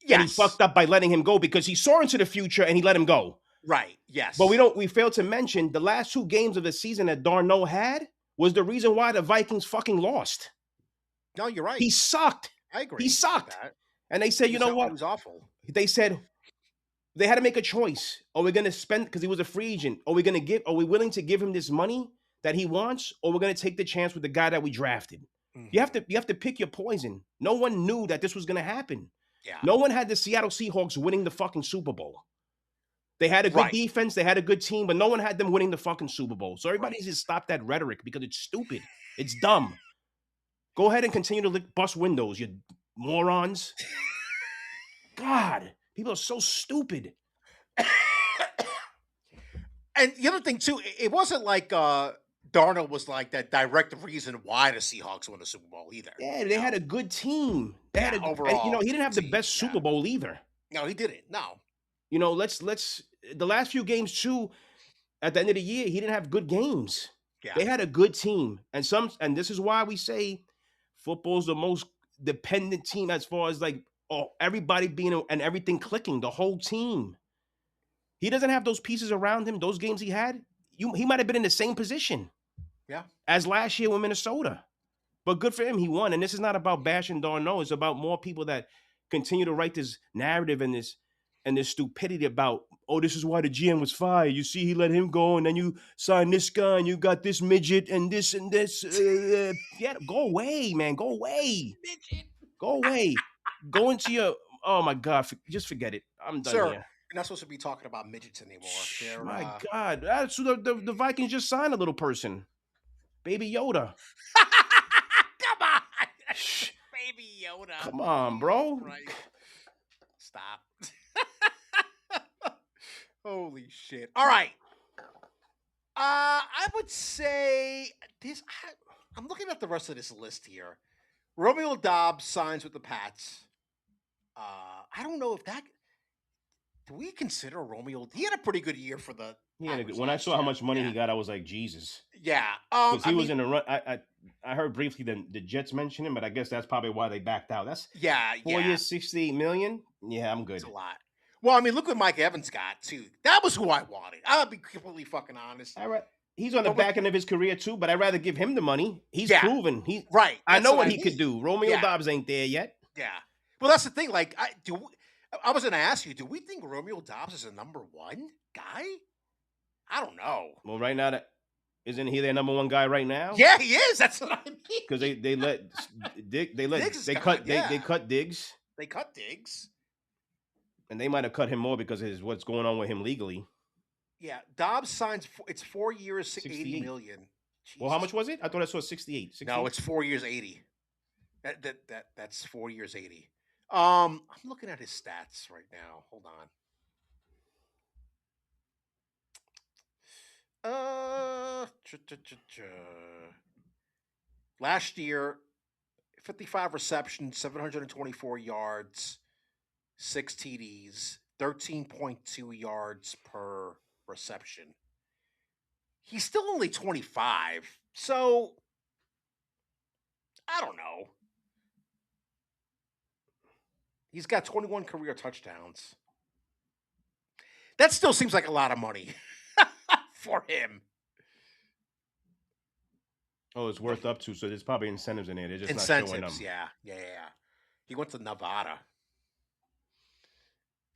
Yes. And he fucked up by letting him go because he saw into the future and he let him go. Right. Yes. But we failed to mention the last 2 games of the season that Darno had was the reason why the Vikings fucking lost. No, you're right. He sucked. I agree. He sucked. And they said, you know what? It was awful. They said they had to make a choice. Are we going to spend, because he was a free agent, are we willing to give him this money that he wants, or we're going to take the chance with the guy that we drafted. Mhm. You have to pick your poison. No one knew that this was going to happen. Yeah. No one had the Seattle Seahawks winning the fucking Super Bowl. They had a good Right. defense, they had a good team, but no one had them winning the fucking Super Bowl. So everybody Right. needs to stop that rhetoric because it's stupid. It's dumb. Go ahead and continue to bust windows, you morons. God, people are so stupid. And the other thing too, it wasn't like Darnold was like that direct reason why the Seahawks won the Super Bowl either. Yeah, they had a good team. They had and overall he didn't have the team, best Super Bowl either. No, he didn't. No. Let's the last few games too. At the end of the year, he didn't have good games. Yeah. They had a good team, and this is why we say football's the most dependent team as far as like everybody being and everything clicking, the whole team. He doesn't have those pieces around him. Those games he had, he might have been in the same position, as last year with Minnesota. But good for him, he won. And this is not about bashing Darnold. It's about more people that continue to write this narrative and this stupidity about, oh, this is why the GM was fired. You see, he let him go, and then you signed this guy, and you got this midget and this and this. Yeah, go away, man. Go away. Midget. Go away. Go into your. Oh my God, just forget it. I'm done here. You're not supposed to be talking about midgets anymore. My God, that's the Vikings just signed a little person, Baby Yoda. Come on, Baby Yoda. Come on, bro. Right. Stop. Holy shit. All right. I would say this. I'm looking at the rest of this list here. Romeo Doubs signs with the Pats. I don't know if that. Do we consider Romeo? He had a pretty good year for the. When I saw how much money he got, I was like, Jesus. Yeah. Because he was in the run. I heard briefly the Jets mention him, but I guess that's probably why they backed out. That's 4 years, $68 million. Yeah, I'm good. That's a lot. Well, I mean, look what Mike Evans got too. That was who I wanted. I'll be completely fucking honest. He's on the back end of his career too, but I'd rather give him the money. He's proven. Right. I know what he could do. Romeo Doubs ain't there yet. Yeah. Well, that's the thing. Like, I was going to ask you, do we think Romeo Doubs is a number one guy? I don't know. Well, right now, isn't he their number one guy right now? Yeah, he is. That's what I mean. Because they cut Diggs. They cut Diggs. And they might have cut him more because of what's going on with him legally. Yeah, Dobbs signs. It's 4 years, $80 million. Jesus. Well, how much was it? I thought I saw 68. 68? No, it's 4 years, 80. That's 4 years, 80. I'm looking at his stats right now. Hold on. Last year, 55 receptions, 724 yards, 6 TDs, 13.2 yards per reception. He's still only 25, so I don't know. He's got 21 career touchdowns. That still seems like a lot of money for him. Oh, it's worth up to, so there's probably incentives in there. They're just not showing them. Yeah. He went to Nevada.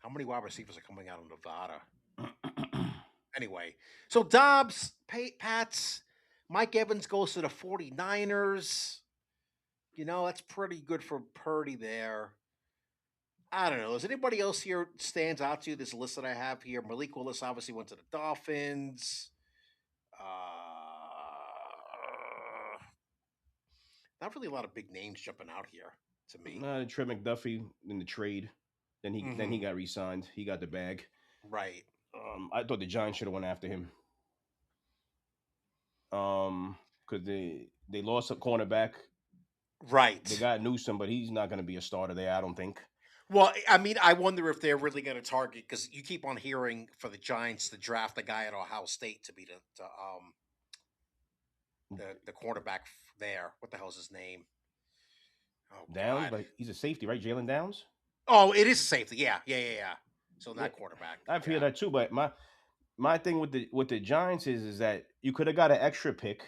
How many wide receivers are coming out of Nevada? Anyway, so Dobbs, Pats, Mike Evans goes to the 49ers. That's pretty good for Purdy there. I don't know. Is anybody else here stands out to you? This list that I have here. Malik Willis obviously went to the Dolphins. Not really a lot of big names jumping out here to me. Trent McDuffie in the trade. Then he got re-signed. He got the bag. Right. I thought the Giants should have went after him. Because they lost a cornerback. Right. They got Newsom, but he's not going to be a starter there, I don't think. Well, I mean, I wonder if they're really going to target, because you keep on hearing for the Giants to draft the guy at Ohio State to be the quarterback there. What the hell's his name? Oh, Downs, like he's a safety, right? Jalen Downs. Oh, it is a safety. Yeah. So not quarterback. I feel that too, but my thing with the Giants is that you could have got an extra pick.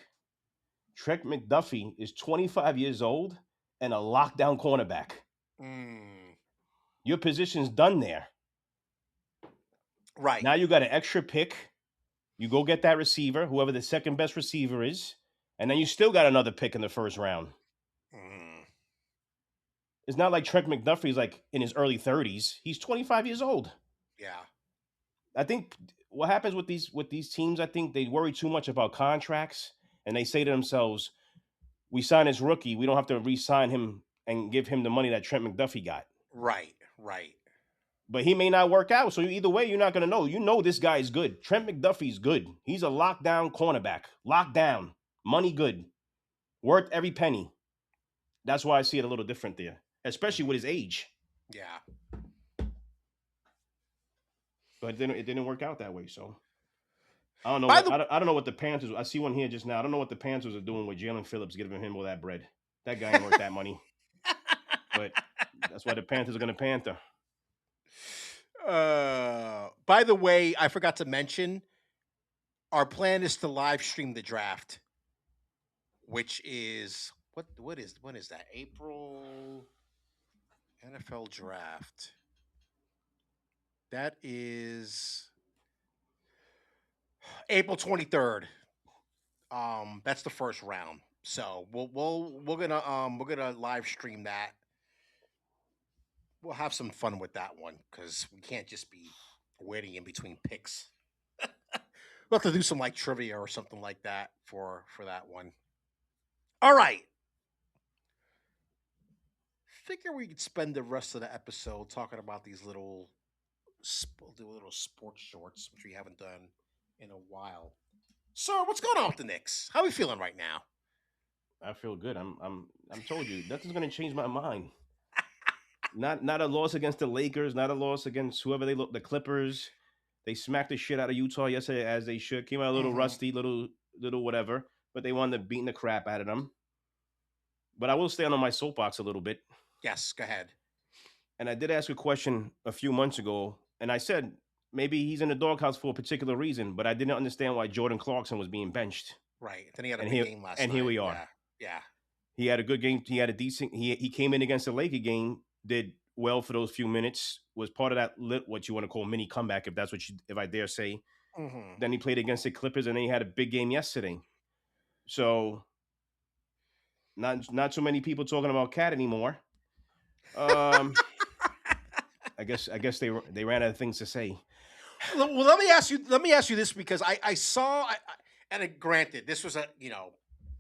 Trent McDuffie is 25 years old and a lockdown cornerback. Your position's done there. Right. Now you got an extra pick. You go get that receiver, whoever the second best receiver is, and then you still got another pick in the first round. Mm, It's not like Trent McDuffie's like in his early 30s. He's 25 years old. yeah. I think what happens with these teams, I think they worry too much about contracts and they say to themselves, we sign his rookie, we don't have to re-sign him and give him the money that Trent McDuffie got. Right. Right. But he may not work out. So either way, you're not going to know. You know this guy is good. Trent McDuffie's good. He's a lockdown cornerback. Lockdown. Money good. Worth every penny. That's why I see it a little different there, especially with his age. Yeah. But it didn't work out that way. So I don't know By what the I don't know what the Panthers. I see one here just now. I don't know what the Panthers are doing with Jalen Phillips giving him all that bread. That guy ain't worth that money. But that's why the Panthers are going to Panther. by the way, I forgot to mention our plan is to live stream the draft, which is when is that? April NFL draft. That is April 23rd. That's the first round. So we're gonna live stream that. We'll have some fun with that one because we can't just be waiting in between picks. We'll have to do some like trivia or something like that for that one. All right. Figure we could spend the rest of the episode talking about these do little sports shorts, which we haven't done in a while. Sir, what's going on with the Knicks? How are we feeling right now? I feel good. I'm told you nothing's going to change my mind. Not a loss against the Lakers. Not a loss against whoever they look. The Clippers. They smacked the shit out of Utah yesterday, as they should. Came out a little rusty, little whatever, but they wound up beating the crap out of them. But I will stand on my soapbox a little bit. Yes, go ahead. And I did ask a question a few months ago, and I said maybe he's in the doghouse for a particular reason, but I didn't understand why Jordan Clarkson was being benched. Right. Then he had a big game last night. And here we are. Yeah. Yeah. He had a good game. He had a decent. He came in against the Laker game, did well for those few minutes. Was part of that what you want to call mini comeback, if that's if I dare say. Mm-hmm. Then he played against the Clippers, and then he had a big game yesterday. So not too many people talking about Cat anymore. I guess they ran out of things to say. Well, let me ask you this because I saw and granted this was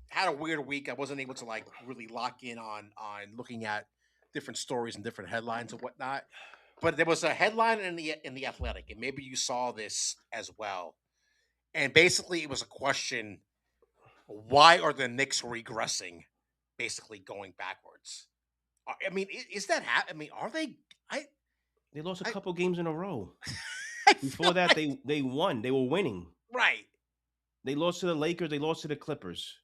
had a weird week. I wasn't able to like really lock in on looking at different stories and different headlines and whatnot. But there was a headline in the Athletic, and maybe you saw this as well. And basically, it was a question: why are the Knicks regressing? Basically, going backwards. I mean, is that I mean, are they? They lost a couple games in a row. I Before that, they won. They were winning. right. They lost to the Lakers. They lost to the Clippers.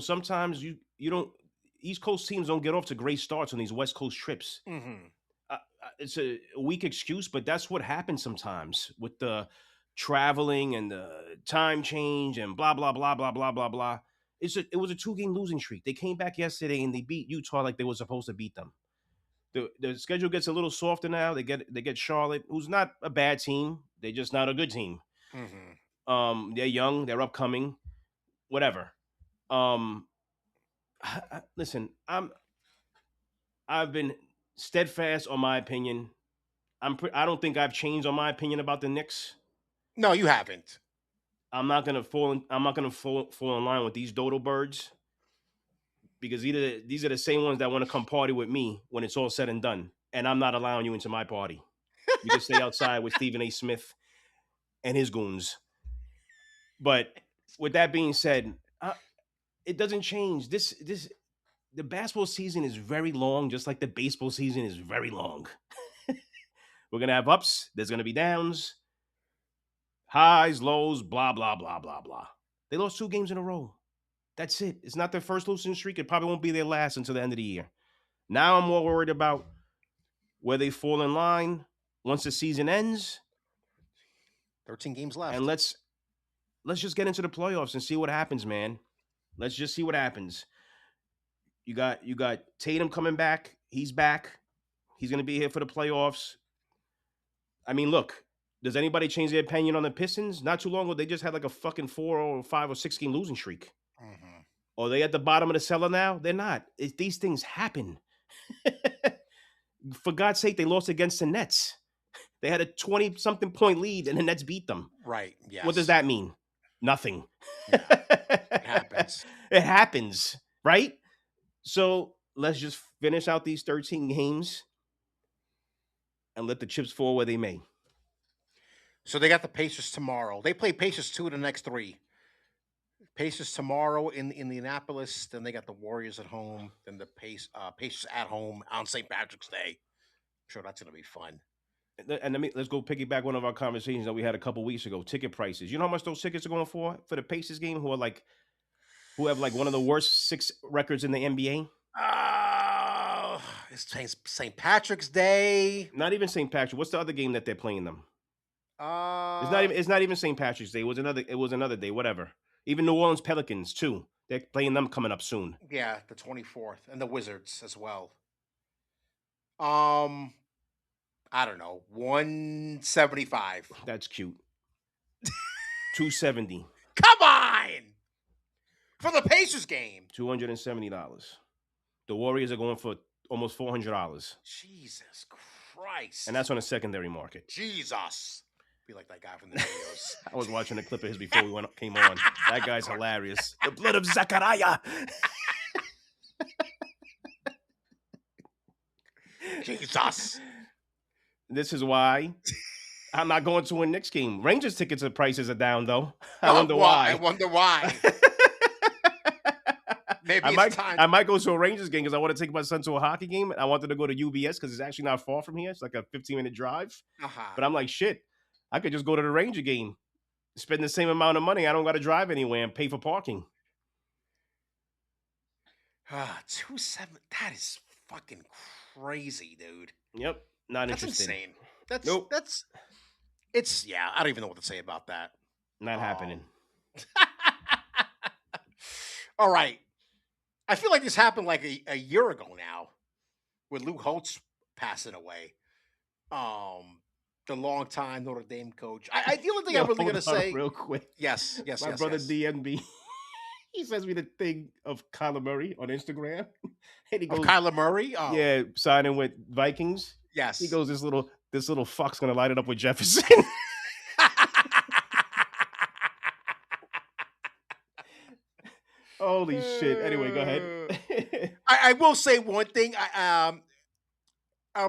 Sometimes you don't. East Coast teams don't get off to great starts on these West Coast trips. Mm-hmm. It's a weak excuse, but that's what happens sometimes with the traveling and the time change and blah blah blah blah blah blah blah. It was a 2-game losing streak. They came back yesterday and they beat Utah like they were supposed to beat them. The schedule gets a little softer now. They get Charlotte, who's not a bad team. They're just not a good team. Mm-hmm. They're young. They're upcoming. Whatever. Listen, I've been steadfast on my opinion. I don't think I've changed on my opinion about the Knicks. No, you haven't. I'm not gonna fall in line with these dodo birds because these are the same ones that want to come party with me when it's all said and done, and I'm not allowing you into my party. You can stay outside with Stephen A. Smith and his goons. But with that being said, it doesn't change. The basketball season is very long, just like the baseball season is very long. We're gonna have ups. There's gonna be downs, highs, lows, blah blah blah blah blah. They lost 2 games in a row. That's it. It's not their first losing streak. It probably won't be their last until the end of the year. Now I'm more worried about where they fall in line once the season ends. 13 games left. And let's just get into the playoffs and see what happens, man. Let's just see what happens. You got Tatum coming back. He's back. He's going to be here for the playoffs. I mean, look, Does anybody change their opinion on the Pistons? Not too long ago, they just had like a fucking 4 or 5 or 6 game losing streak. Mm-hmm. Are they at the bottom of the cellar now? They're not. These things happen. For God's sake, they lost against the Nets. They had a 20-something point lead, and the Nets beat them. Right. What does Yes. that mean? Nothing. Yeah. It happens. It happens, right? So let's just finish out these 13 games and let the chips fall where they may. So they got the Pacers tomorrow. They play Pacers 2 of the next 3. Pacers tomorrow in Indianapolis. Then they got the Warriors at home. Then the Pacers at home on St. Patrick's Day. I'm sure that's gonna be fun. And let's go piggyback one of our conversations that we had a couple weeks ago. Ticket prices. You know how much those tickets are going for the Pacers game? Who have like one of the worst 6 records in the NBA? It's St. Patrick's Day. Not even St. Patrick. What's the other game that they're playing them? Uh, It's not even St. Patrick's Day. It was another day. Whatever. Even New Orleans Pelicans too. They're playing them coming up soon. Yeah, the 24th, and the Wizards as well. I don't know, 175. That's cute. 270. Come on, for the Pacers game. $270. The Warriors are going for almost $400. Jesus Christ. And that's on a secondary market. Jesus. Be like that guy from the videos. I was watching a clip of his before we came on. That guy's hilarious. The blood of Zachariah. Jesus. This is why I'm not going to a Knicks game. Rangers tickets prices are down though. I wonder why. I wonder why. Maybe I might go to a Rangers game because I want to take my son to a hockey game. I wanted to go to UBS because it's actually not far from here. It's like a 15-minute drive. But I'm like, shit, I could just go to the Ranger game, spend the same amount of money. I don't got to drive anywhere and pay for parking. 270. That is fucking crazy, dude. Yep, not That's interested. insane. That's nope. It's I don't even know what to say about that. Not happening. All right. I feel like this happened like a year ago now, with Luke Holtz passing away. The longtime Notre Dame coach. The only thing I'm really gonna say, real quick. Yes. My brother DNB. He sends me the thing of Kyler Murray on Instagram, and he goes, Kyler Murray. Oh. Yeah, signing with Vikings. Yes. He goes, this little fuck's gonna light it up with Jefferson. Holy shit. Anyway, go ahead. I will say one thing. I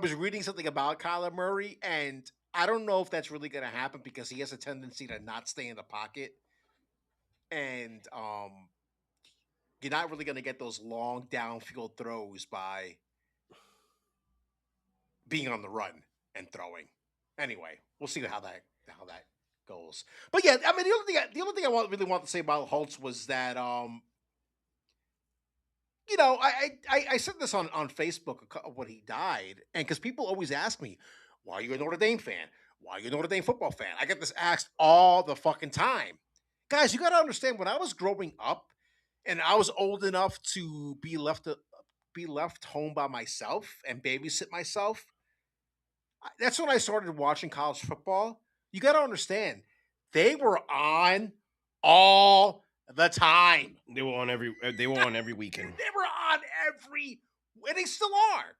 was reading something about Kyler Murray, and I don't know if that's really going to happen because he has a tendency to not stay in the pocket. And you're not really going to get those long downfield throws by being on the run and throwing. Anyway, we'll see how that goes. But yeah, I mean, the only thing I really want to say about Holtz was that I said this on Facebook when he died, and because people always ask me, why are you a Notre Dame fan? Why are you a Notre Dame football fan? I get this asked all the fucking time. Guys, you got to understand, when I was growing up and I was old enough to be left home by myself and babysit myself, that's when I started watching college football. You got to understand, they were on all the time. They were on every weekend. They were on and they still are.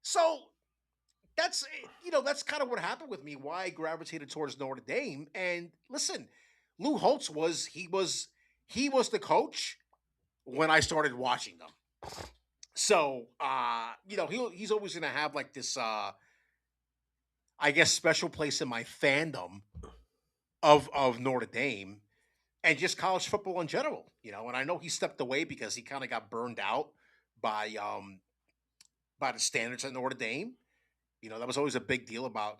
So that's kind of what happened with me, why I gravitated towards Notre Dame. And listen, Lou Holtz was the coach when I started watching them. So he's always gonna have like this I guess special place in my fandom of Notre Dame and just college football in general, and I know he stepped away because he kind of got burned out by the standards at Notre Dame. That was always a big deal about,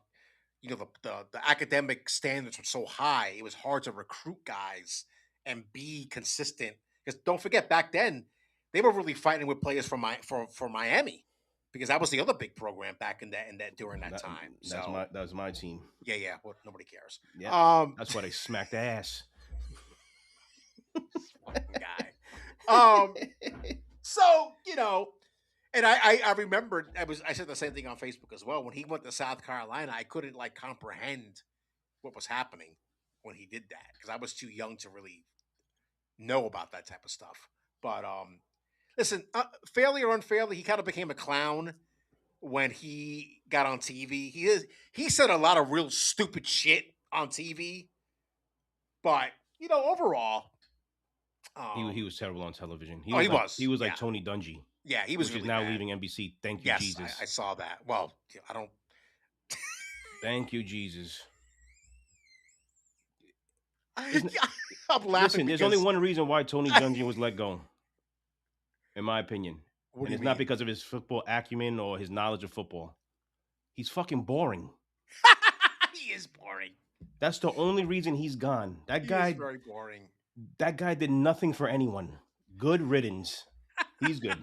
the academic standards were so high, it was hard to recruit guys and be consistent. Because don't forget, back then, they were really fighting with players from Miami, because that was the other big program back in that during that time. That was my team. Yeah. Well, nobody cares. Yeah. That's why they smacked ass. Fucking guy. So And I remembered I said the same thing on Facebook as well. When he went to South Carolina, I couldn't like comprehend what was happening when he did that because I was too young to really know about that type of stuff. But listen, fairly or unfairly, he kind of became a clown when he got on TV. He said a lot of real stupid shit on TV, but overall, He was terrible on television. oh, he He was, was like yeah, Tony Dungy, yeah, he was which is really now bad. leaving NBC. Thank you, Yes, I Jesus. saw that. Well, I don't. Thank you, Jesus. There's n- I'm laughing Listen, there's only because one reason why Tony Dungy was let go, in my opinion, what do and you it's not mean? because of his football acumen or his knowledge of football. He's fucking boring. He is boring. That's the only reason he's gone. He is very boring. That guy did nothing for anyone. Good riddance. He's good.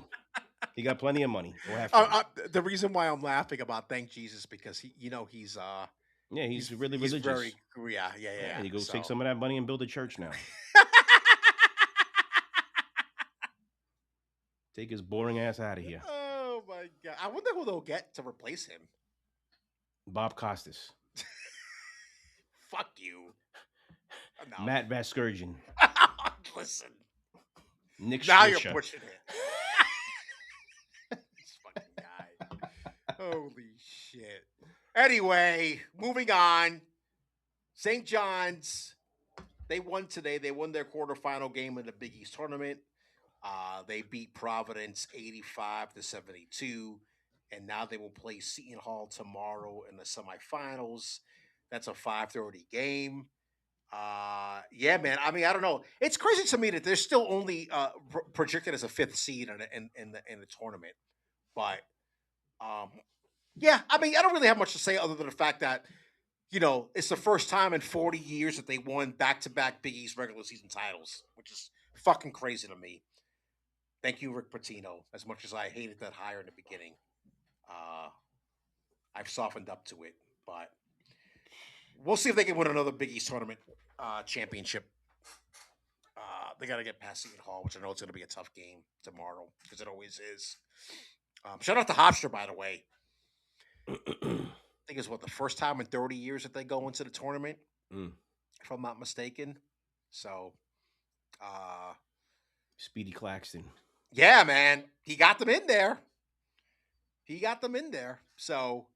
He got plenty of money. Go have fun. The reason why I'm laughing about Thank Jesus because Yeah, he's really he's very religious. Yeah, yeah. he goes take So some of that money and build a church now. Take his boring ass out of here. oh my god, I wonder who they'll get to replace him. Bob Costas. Fuck you. Enough. Matt Vasgersian. Listen, Nick now you're Swisher. pushing it. This fucking guy. Holy shit. Anyway, moving on. St. John's, they won today. They won their quarterfinal game in the Big East tournament. They beat Providence 85-72, and now they will play Seton Hall tomorrow in the semifinals. That's a 5:30 game. Yeah, man. I mean, I don't know. It's crazy to me that they're still only projected as a fifth seed in the tournament. But yeah, I mean, I don't really have much to say other than the fact that it's the first time in 40 years that they won back-to-back Big East regular season titles, which is fucking crazy to me. Thank you, Rick Pitino. As much as I hated that hire in the beginning, uh, I've softened up to it. But we'll see if they can win another Big East tournament championship. They got to get past Seton Hall, which I know it's going to be a tough game tomorrow because it always is. Shout out to Hofstra, by the way. I think it's the first time in 30 years that they go into the tournament, if I'm not mistaken. So, Speedy Claxton. Yeah, man, he got them in there. So,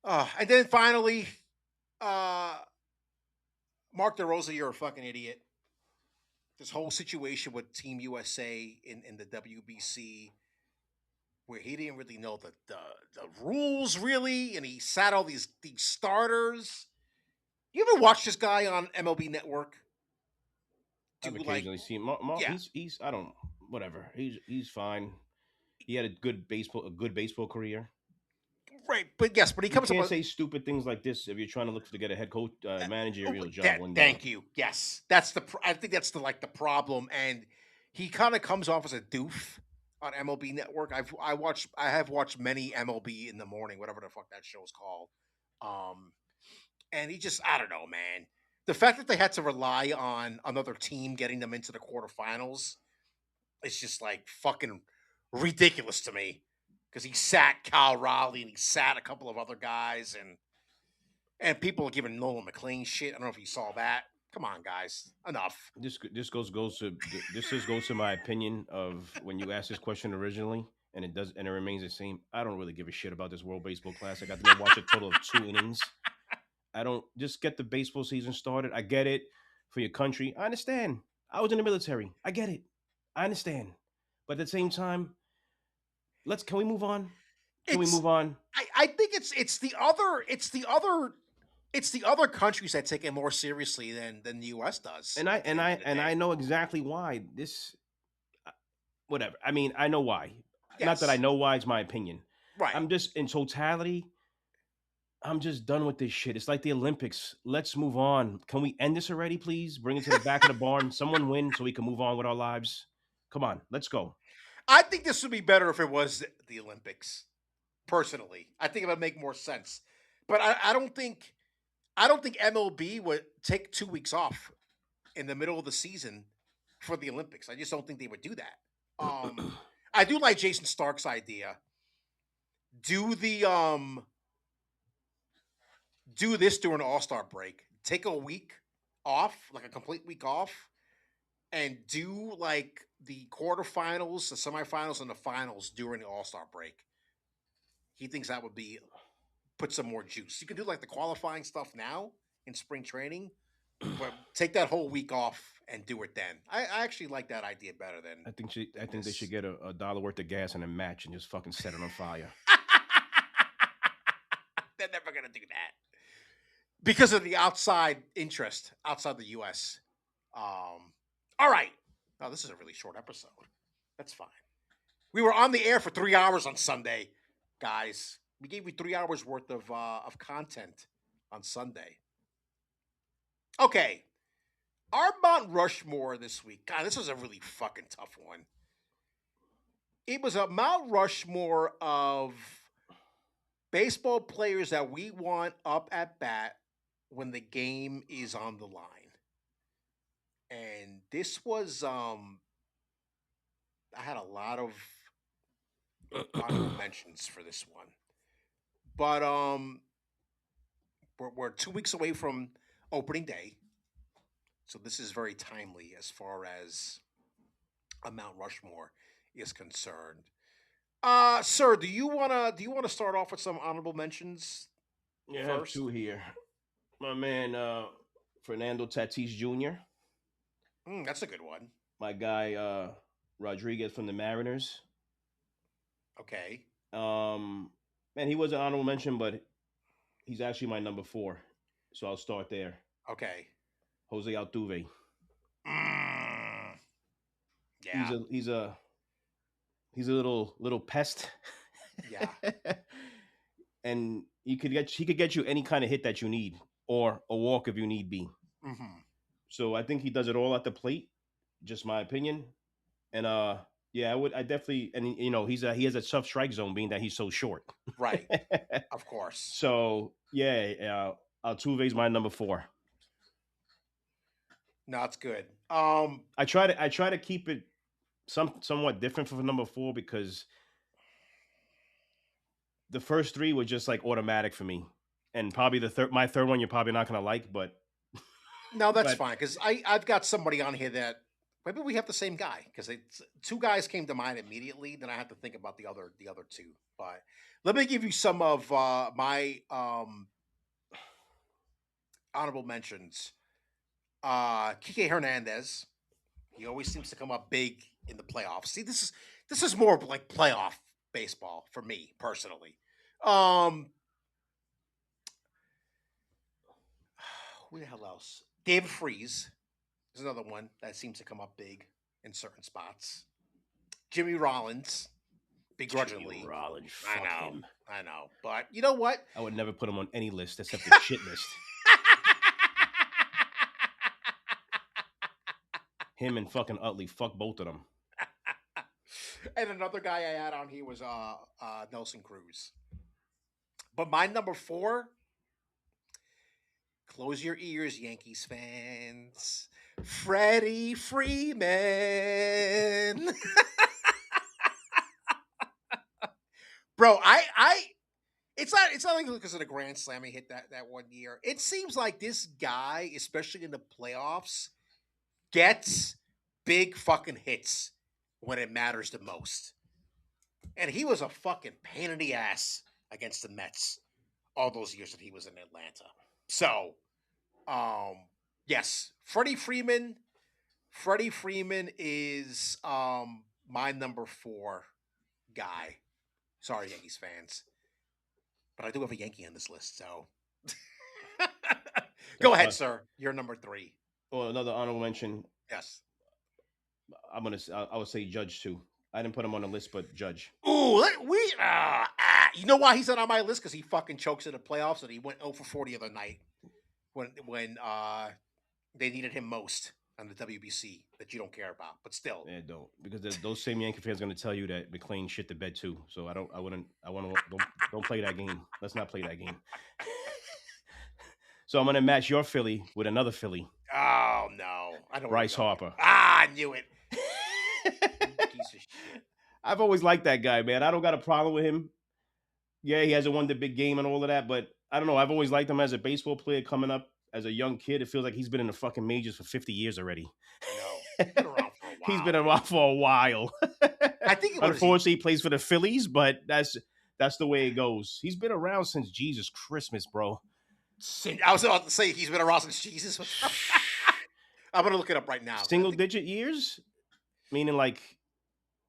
and then finally, Mark DeRosa, you're a fucking idiot. This whole situation with Team USA in the WBC, where he didn't really know the rules really, and he sat all these starters. You ever watch this guy on MLB Network? I've occasionally seen yeah. He's I don't whatever. He's fine. He had a good baseball career. Right, but yes, but he comes you can't up. say stupid things like this if you're trying to look to get a head coach managerial job one day. Thank you. Yes, that's I think that's the problem, and he kind of comes off as a doof on MLB Network. I have watched many MLB in the morning, whatever the fuck that show's called. And he just I don't know, man. The fact that they had to rely on another team getting them into the quarterfinals, it's just like fucking ridiculous to me. Because he sat Kyle Raleigh and he sat a couple of other guys and people are giving Nolan McLean shit. I don't know if you saw that. Come on, guys, enough. This goes to my opinion of when you asked this question originally, and it remains the same. I don't really give a shit about this World Baseball Classic. I didn't watch a total of 2 innings. I don't just get the baseball season started. I get it for your country. I understand. I was in the military. I get it. I understand. But at the same time, can we move on? Can we move on? I think it's the other countries that take it more seriously than the U.S. does. And I know exactly why. Whatever. I mean, I know why. Yes. Not that I know why. It's my opinion. Right. I'm just in totality. I'm just done with this shit. It's like the Olympics. Let's move on. Can we end this already, please? Bring it to the back of the barn. Someone win so we can move on with our lives. Come on, let's go. I think this would be better if it was the Olympics. Personally, I think it would make more sense. But I don't think MLB would take 2 weeks off in the middle of the season for the Olympics. I just don't think they would do that. I do like Jason Stark's idea. Do this during the All-Star break. Take a week off, like a complete week off, and do like the quarterfinals, the semifinals, and the finals during the All-Star break. He thinks that would be put some more juice. You can do like the qualifying stuff now in spring training, but take that whole week off and do it then. I actually like that idea better than I think they should get a dollar worth of gas in a match and just fucking set it on fire. They're never gonna do that because of the outside interest outside the U.S. All right. Oh, this is a really short episode. That's fine. We were on the air for 3 hours on Sunday, guys. We gave you 3 hours worth of content on Sunday. Okay. Our Mount Rushmore this week. God, this was a really fucking tough one. It was a Mount Rushmore of baseball players that we want up at bat when the game is on the line. And this was I had a lot of honorable mentions for this one. But we're 2 weeks away from opening day. So this is very timely as far as a Mount Rushmore is concerned. Sir, do you wanna start off with some honorable mentions? Yeah, I have two here. My man Fernando Tatis Jr. That's a good one. My guy Rodriguez from the Mariners. Okay. Man, he was an honorable mention, but he's actually my number 4. So I'll start there. Okay. Jose Altuve. Yeah. He's a little pest. Yeah. And he could get you any kind of hit that you need, or a walk if you need be. Mm-hmm. So I think he does it all at the plate. Just my opinion. And yeah, I definitely, and he has a tough strike zone, being that he's so short. Right. Of course. So yeah, Altuve's my number 4. No, it's good. I try to keep it somewhat different for number 4 because the first 3 were just like automatic for me, and probably my third one you're probably not gonna like, but no, that's fine because I've got somebody on here that maybe we have the same guy because 2 guys came to mind immediately. Then I have to think about the other 2. But let me give you some of my honorable mentions. Kike Hernandez. He always seems to come up big in the playoffs. See, this is more like playoff baseball for me personally. Who the hell else? David Freese is another one that seems to come up big in certain spots. Jimmy Rollins, begrudgingly. Jimmy Rollins, fuck him. I know. But you know what? I would never put him on any list except the shit list. Him and fucking Utley, fuck both of them. And another guy I had on here was Nelson Cruz. But my number 4, close your ears, Yankees fans. Freddie Freeman. Bro, it's not like because of the Grand Slam he hit that one year. It seems like this guy, especially in the playoffs, gets big fucking hits when it matters the most. And he was a fucking pain in the ass against the Mets all those years that he was in Atlanta. So, yes, Freddie Freeman is my number 4 guy. Sorry, Yankees fans. But I do have a Yankee on this list, so go ahead, sir. You're number 3. Well, another honorable mention. Yes. I would say Judge too. I didn't put him on the list, but Judge. Ooh, you know why he's not on my list? Because he fucking chokes in the playoffs and he went 0 for 40 the other night when they needed him most on the WBC that you don't care about, but still. Yeah, don't, because those same Yankee fans are going to tell you that McLean shit the bed too. So don't play that game. Let's not play that game. So I'm going to match your Philly with another Philly. Oh no, I don't. Bryce Harper. I knew it. Piece of shit. I've always liked that guy, man. I don't got a problem with him. Yeah, he hasn't won the big game and all of that, but I don't know. I've always liked him as a baseball player coming up as a young kid. It feels like he's been in the fucking majors for 50 years already. I know. He's been around for a He's been while. around for a while. I think what is he? Unfortunately, he plays for the Phillies, but that's the way it goes. He's been around since Jesus Christmas, bro. I was about to say he's been around since Jesus. I'm gonna look it up right now. Single digit years, meaning like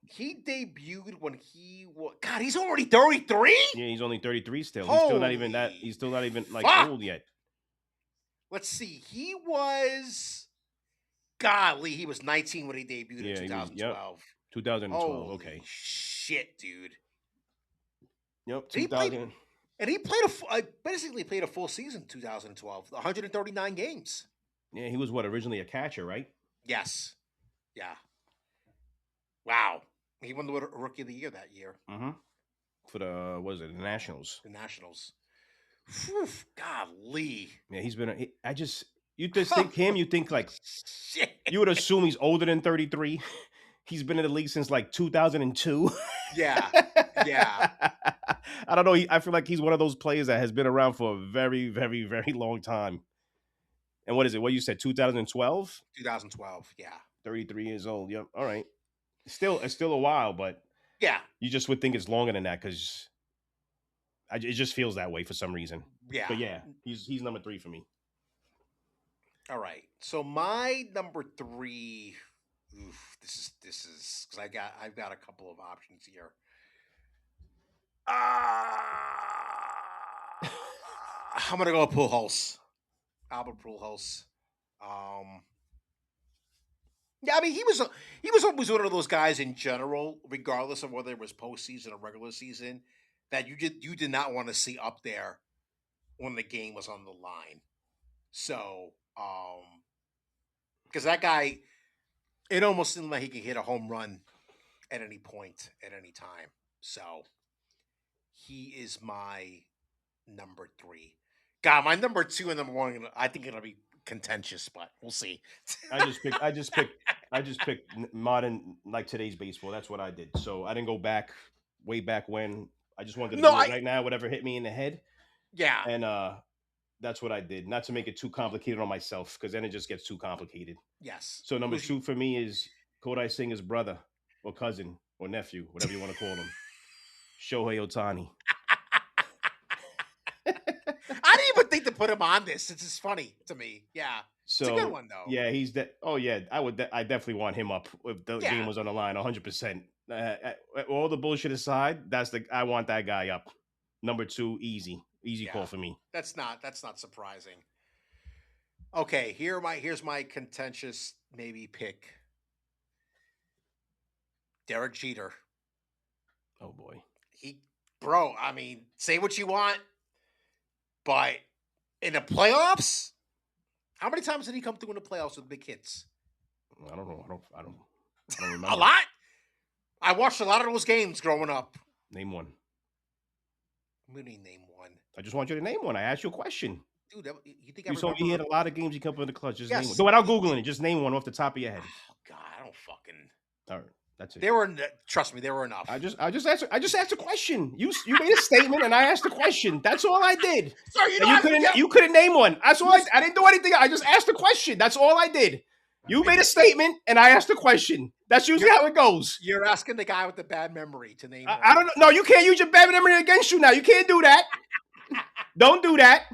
he debuted when he was. God, he's already 33. yeah, he's only 33 still. Holy He's still not even that. He's still not even like fuck. old yet. Let's see. He was. Golly, he was 19 when he debuted in 2012. 2012. Holy Okay. shit, dude. Yep. 2000. And he played basically played a full season 2012, 139 games. Yeah, he was originally a catcher, right? Yes. Yeah. Wow. He won the Rookie of the Year that year. Mm-hmm. For the the Nationals? The Nationals. Whew, golly. Yeah, he's been. You just think him. You think like shit. You would assume he's older than 33. He's been in the league since like 2002. Yeah. Yeah. I don't know. I feel like he's one of those players that has been around for a very, very, very long time. And what is it? What you said? 2012? 2012. Yeah. 33 years old. Yep. All right. It's still a while, but yeah, you just would think it's longer than that because it just feels that way for some reason. Yeah. But yeah, he's number 3 for me. All right. So my number 3. Oof, this is because I've got a couple of options here. I'm gonna go Pujols. Albert Pujols. Yeah, I mean he was always one of those guys in general, regardless of whether it was postseason or regular season, that you did not want to see up there when the game was on the line. So, because that guy, it almost seemed like he could hit a home run at any point, at any time. So, he is my number 3. God, my number 2 and number 1, I think it'll be contentious, but we'll see. I just picked modern, like today's baseball. That's what I did. So I didn't go way back when. I just wanted to do it right now, whatever hit me in the head. Yeah. And that's what I did. Not to make it too complicated on myself, because then it just gets too complicated. Yes. So number 2 for me is Kodai Singer's brother or cousin or nephew, whatever you want to call him, Shohei Ohtani. I didn't even think to put him on this. It's just funny to me. Yeah. So, it's a good one, though. Yeah, he's that. Oh, yeah. I definitely want him up if the game was on the line 100%. All the bullshit aside, I want that guy up. Number 2, easy call for me. That's not surprising. Okay, here's my contentious maybe pick. Derek Jeter. Oh boy. I mean, say what you want, but in the playoffs, how many times did he come through in the playoffs with big hits? I don't know. I don't remember. A lot. I watched a lot of those games growing up. Name one. What do you mean name one? I just want you to name one. I asked you a question. Dude, you think you told me he had a lot of games he come in the clutch. Just name one. So without Googling it, just name one off the top of your head. Oh God, I don't fucking. All right, that's it. Trust me, there were enough. I just asked a question. You made a statement and I asked a question. That's all I did. Sir, you couldn't name one. That's all I didn't do anything. I just asked a question. That's all I did. You made a statement and I asked a question. That's usually how it goes. You're asking the guy with the bad memory to name. I don't know. No, you can't use your bad memory against you now. You can't do that. Don't do that.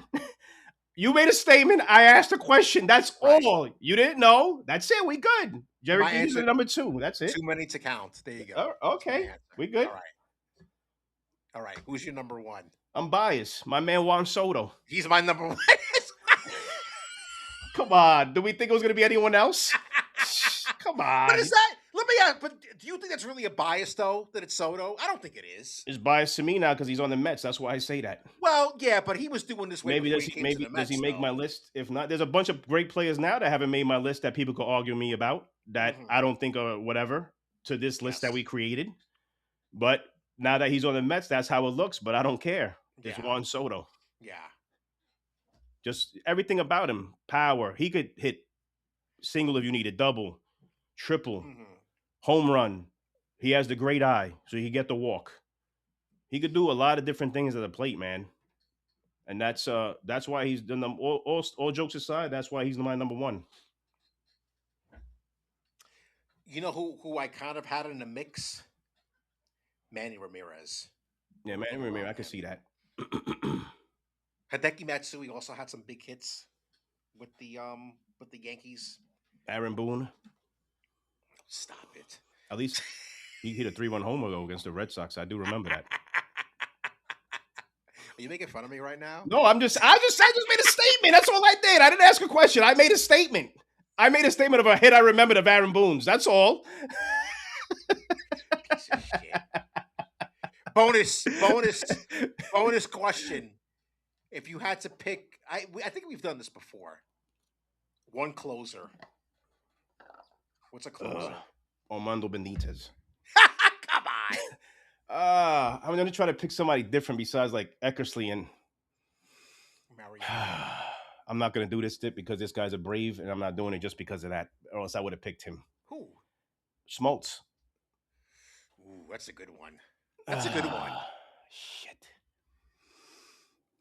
You made a statement. I asked a question. That's all. You didn't know. That's it. We good. Jerry Jeter's number 2. That's it. Too many to count. There you go. Okay. We good. All right. Who's your number 1? I'm biased. My man Juan Soto. He's my number 1. Come on. Do we think it was going to be anyone else? Come on. But is that? Let me ask. But do you think that's really a bias, though, that it's Soto? I don't think it is. It's biased to me now because he's on the Mets. That's why I say that. Well, yeah, but he was doing this way. Maybe does he make my list? If not, there's a bunch of great players now that haven't made my list that people could argue me about that I don't think are whatever to this list that we created. But now that he's on the Mets, that's how it looks. But I don't care. It's Juan Soto. Yeah. Just everything about him. Power. He could hit single if you need a double, triple, home run. He has the great eye, so he get to walk. He could do a lot of different things at the plate, man. And that's why he's the number. All jokes aside, that's why he's my number one. You know who I kind of had in the mix? Manny Ramirez. Yeah, What we man. think Remember, about I can him? see that. Hideki Matsui also had some big hits with the Yankees. Aaron Boone. Stop it. At least he hit a 3-1 homer though against the Red Sox. I do remember that. Are you making fun of me right now? No, I just made a statement. That's all I did. I didn't ask a question. I made a statement. I made a statement of a hit I remembered of Aaron Boone's. That's all. Piece of shit. Bonus question. If you had to pick, I think we've done this before. One closer. What's a closer? Armando Benitez. Come on. I'm gonna try to pick somebody different besides like Eckersley and Mariano. I'm not gonna do this tip because this guy's a Brave, and I'm not doing it just because of that. Or else I would have picked him. Who? Schmaltz. Ooh, that's a good one. That's a good one. Shit.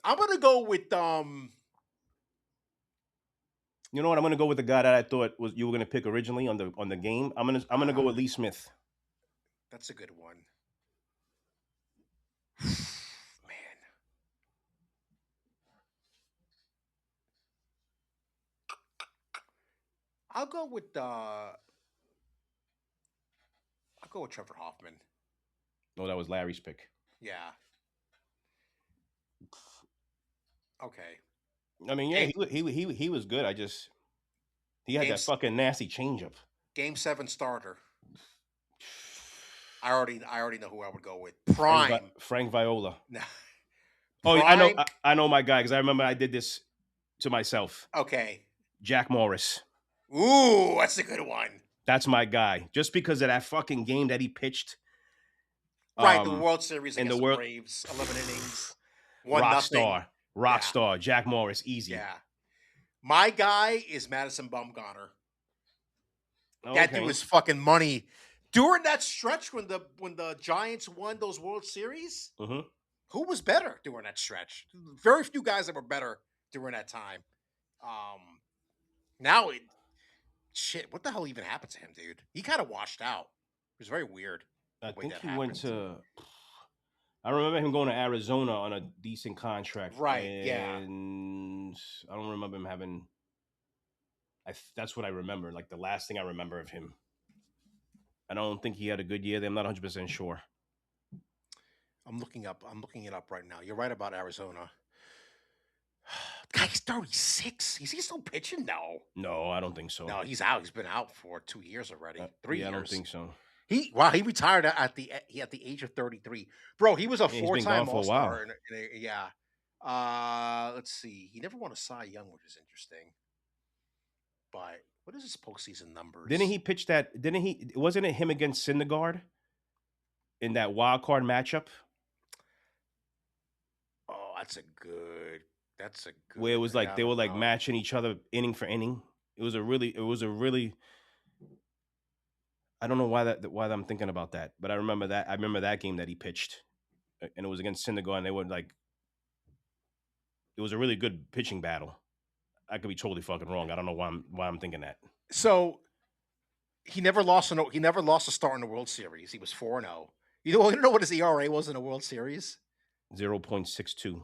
I'm gonna go with You know what? I'm gonna go with the guy that I thought was you were gonna pick originally on the game. I'm gonna go with Lee Smith. That's a good one. Man. I'll go with Trevor Hoffman. No, that was Larry's pick. Yeah. Okay. I mean, yeah, he was good. He had that fucking nasty changeup. Game 7 starter. I already know who I would go with. Prime. Frank Viola. No. Oh, I know my guy because I remember I did this to myself. Okay. Jack Morris. Ooh, that's a good one. That's my guy. Just because of that fucking game that he pitched. Right, the World Series against the Braves, 11 innings, 1-0. Rock star, Jack Morris, easy. Yeah. My guy is Madison Bumgarner. Okay. That dude was fucking money. During that stretch when the Giants won those World Series, who was better during that stretch? Very few guys that were better during that time. What the hell even happened to him, dude? He kind of washed out. It was very weird. I think he went to. I remember him going to Arizona on a decent contract. Right. And I don't remember him having. That's what I remember. Like the last thing I remember of him. I don't think he had a good year. I'm not 100% sure. I'm looking it up right now. You're right about Arizona. Guy's 36. Is he still pitching? No, I don't think so. No, he's out. He's been out for 2 years already. 3 years. I don't think so. He retired at the age of 33. Bro, he was a 4-time All-Star. Let's see. He never won a Cy Young, which is interesting. But what is his postseason numbers? Didn't he pitch that? Wasn't it him against Syndergaard in that wild card matchup? Oh, that's a good. Where it was like they were like matching each other inning for inning. It was a really. I don't know why I'm thinking about that, but I remember that game that he pitched, and it was against Syndergaard, and they were like, it was a really good pitching battle. I could be totally fucking wrong. I don't know why I'm thinking that. So he never lost a start in the World Series. He was 4-0. You know what his ERA was in the World Series? 0.62.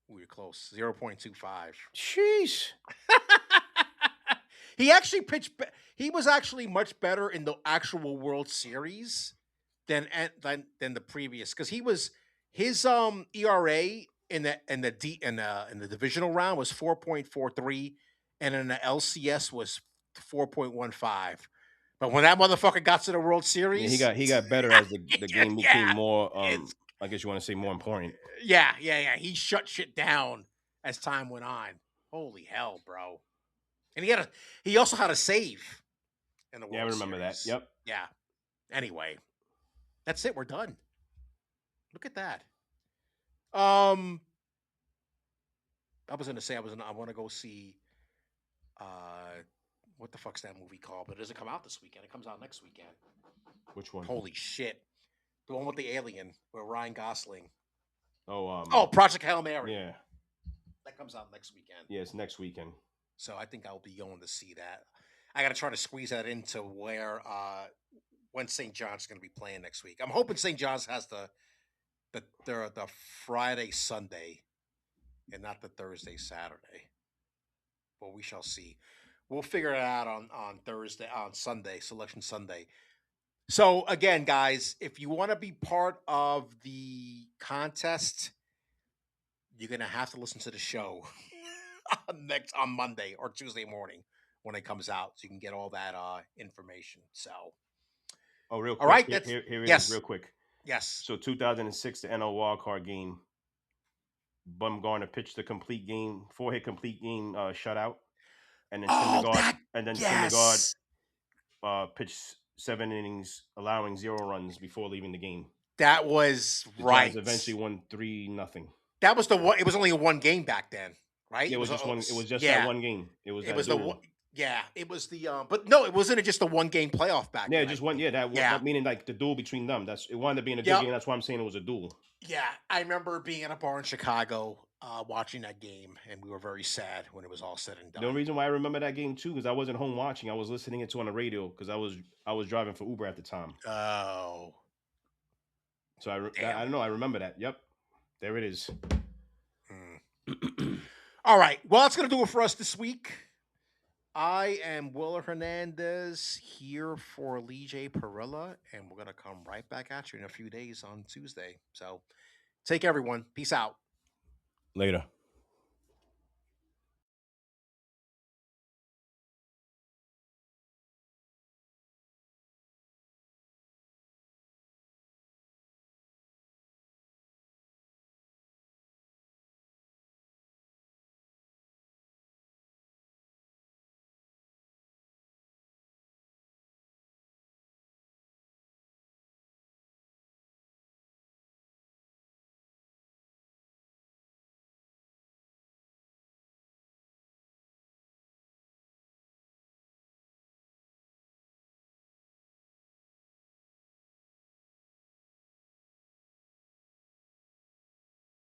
We were close. 0.25. Sheesh. He actually pitched. He was actually much better in the actual World Series than the previous, because his ERA in the divisional round was 4.43, and in the LCS was 4.15. But when that motherfucker got to the World Series, he got better as the game became more. I guess you want to say more important. Yeah. He shut shit down as time went on. Holy hell, bro! And he also had a save in the World Series. I remember that. Yep. Yeah. Anyway, that's it. We're done. Look at that. I was gonna say I want to go see what the fuck's that movie called? But it doesn't come out this weekend. It comes out next weekend. Which one? Holy shit. The one with the alien, with Ryan Gosling. Oh, Project Hail Mary. yeah. That comes out next weekend. Yeah, it's next weekend. So I think I'll be going to see that. I got to try to squeeze that into where when St. John's going to be playing next week. I'm hoping St. John's has the Friday Sunday and not the Thursday Saturday. But we shall see. We'll figure it out on Thursday, on Sunday, Selection Sunday. So again, guys, if you want to be part of the contest, you're gonna have to listen to the show on Monday or Tuesday morning when it comes out, so you can get all that information. So, real quick. all right, Here it is, yes, real quick. yes. So 2006, the NL wildcard game. Bumgarner pitched the complete game, 4-hit complete game shutout, and then Syndergaard pitched 7 innings, allowing 0 runs before leaving the game. That was the right. Giants eventually won 3-0. That was the one. It was only a one game back then, right? Yeah, it was just one. It was just that one game. It was the one. Yeah, it was the. But no, it wasn't just a one game playoff back. Yeah, then, just one. Yeah, that meaning like the duel between them. It wound up being a good game. That's why I'm saying it was a duel. Yeah, I remember being in a bar in Chicago watching that game, and we were very sad when it was all said and done. The reason why I remember that game too, because I wasn't home watching. I was listening it to on the radio because I was driving for Uber at the time. Oh, so I don't know. I remember that. Yep, there it is. All right. Well, that's going to do it for us this week. I am Will Hernandez here for Lee J. Perilla, and we're going to come right back at you in a few days on Tuesday. So take care, everyone. Peace out. Later.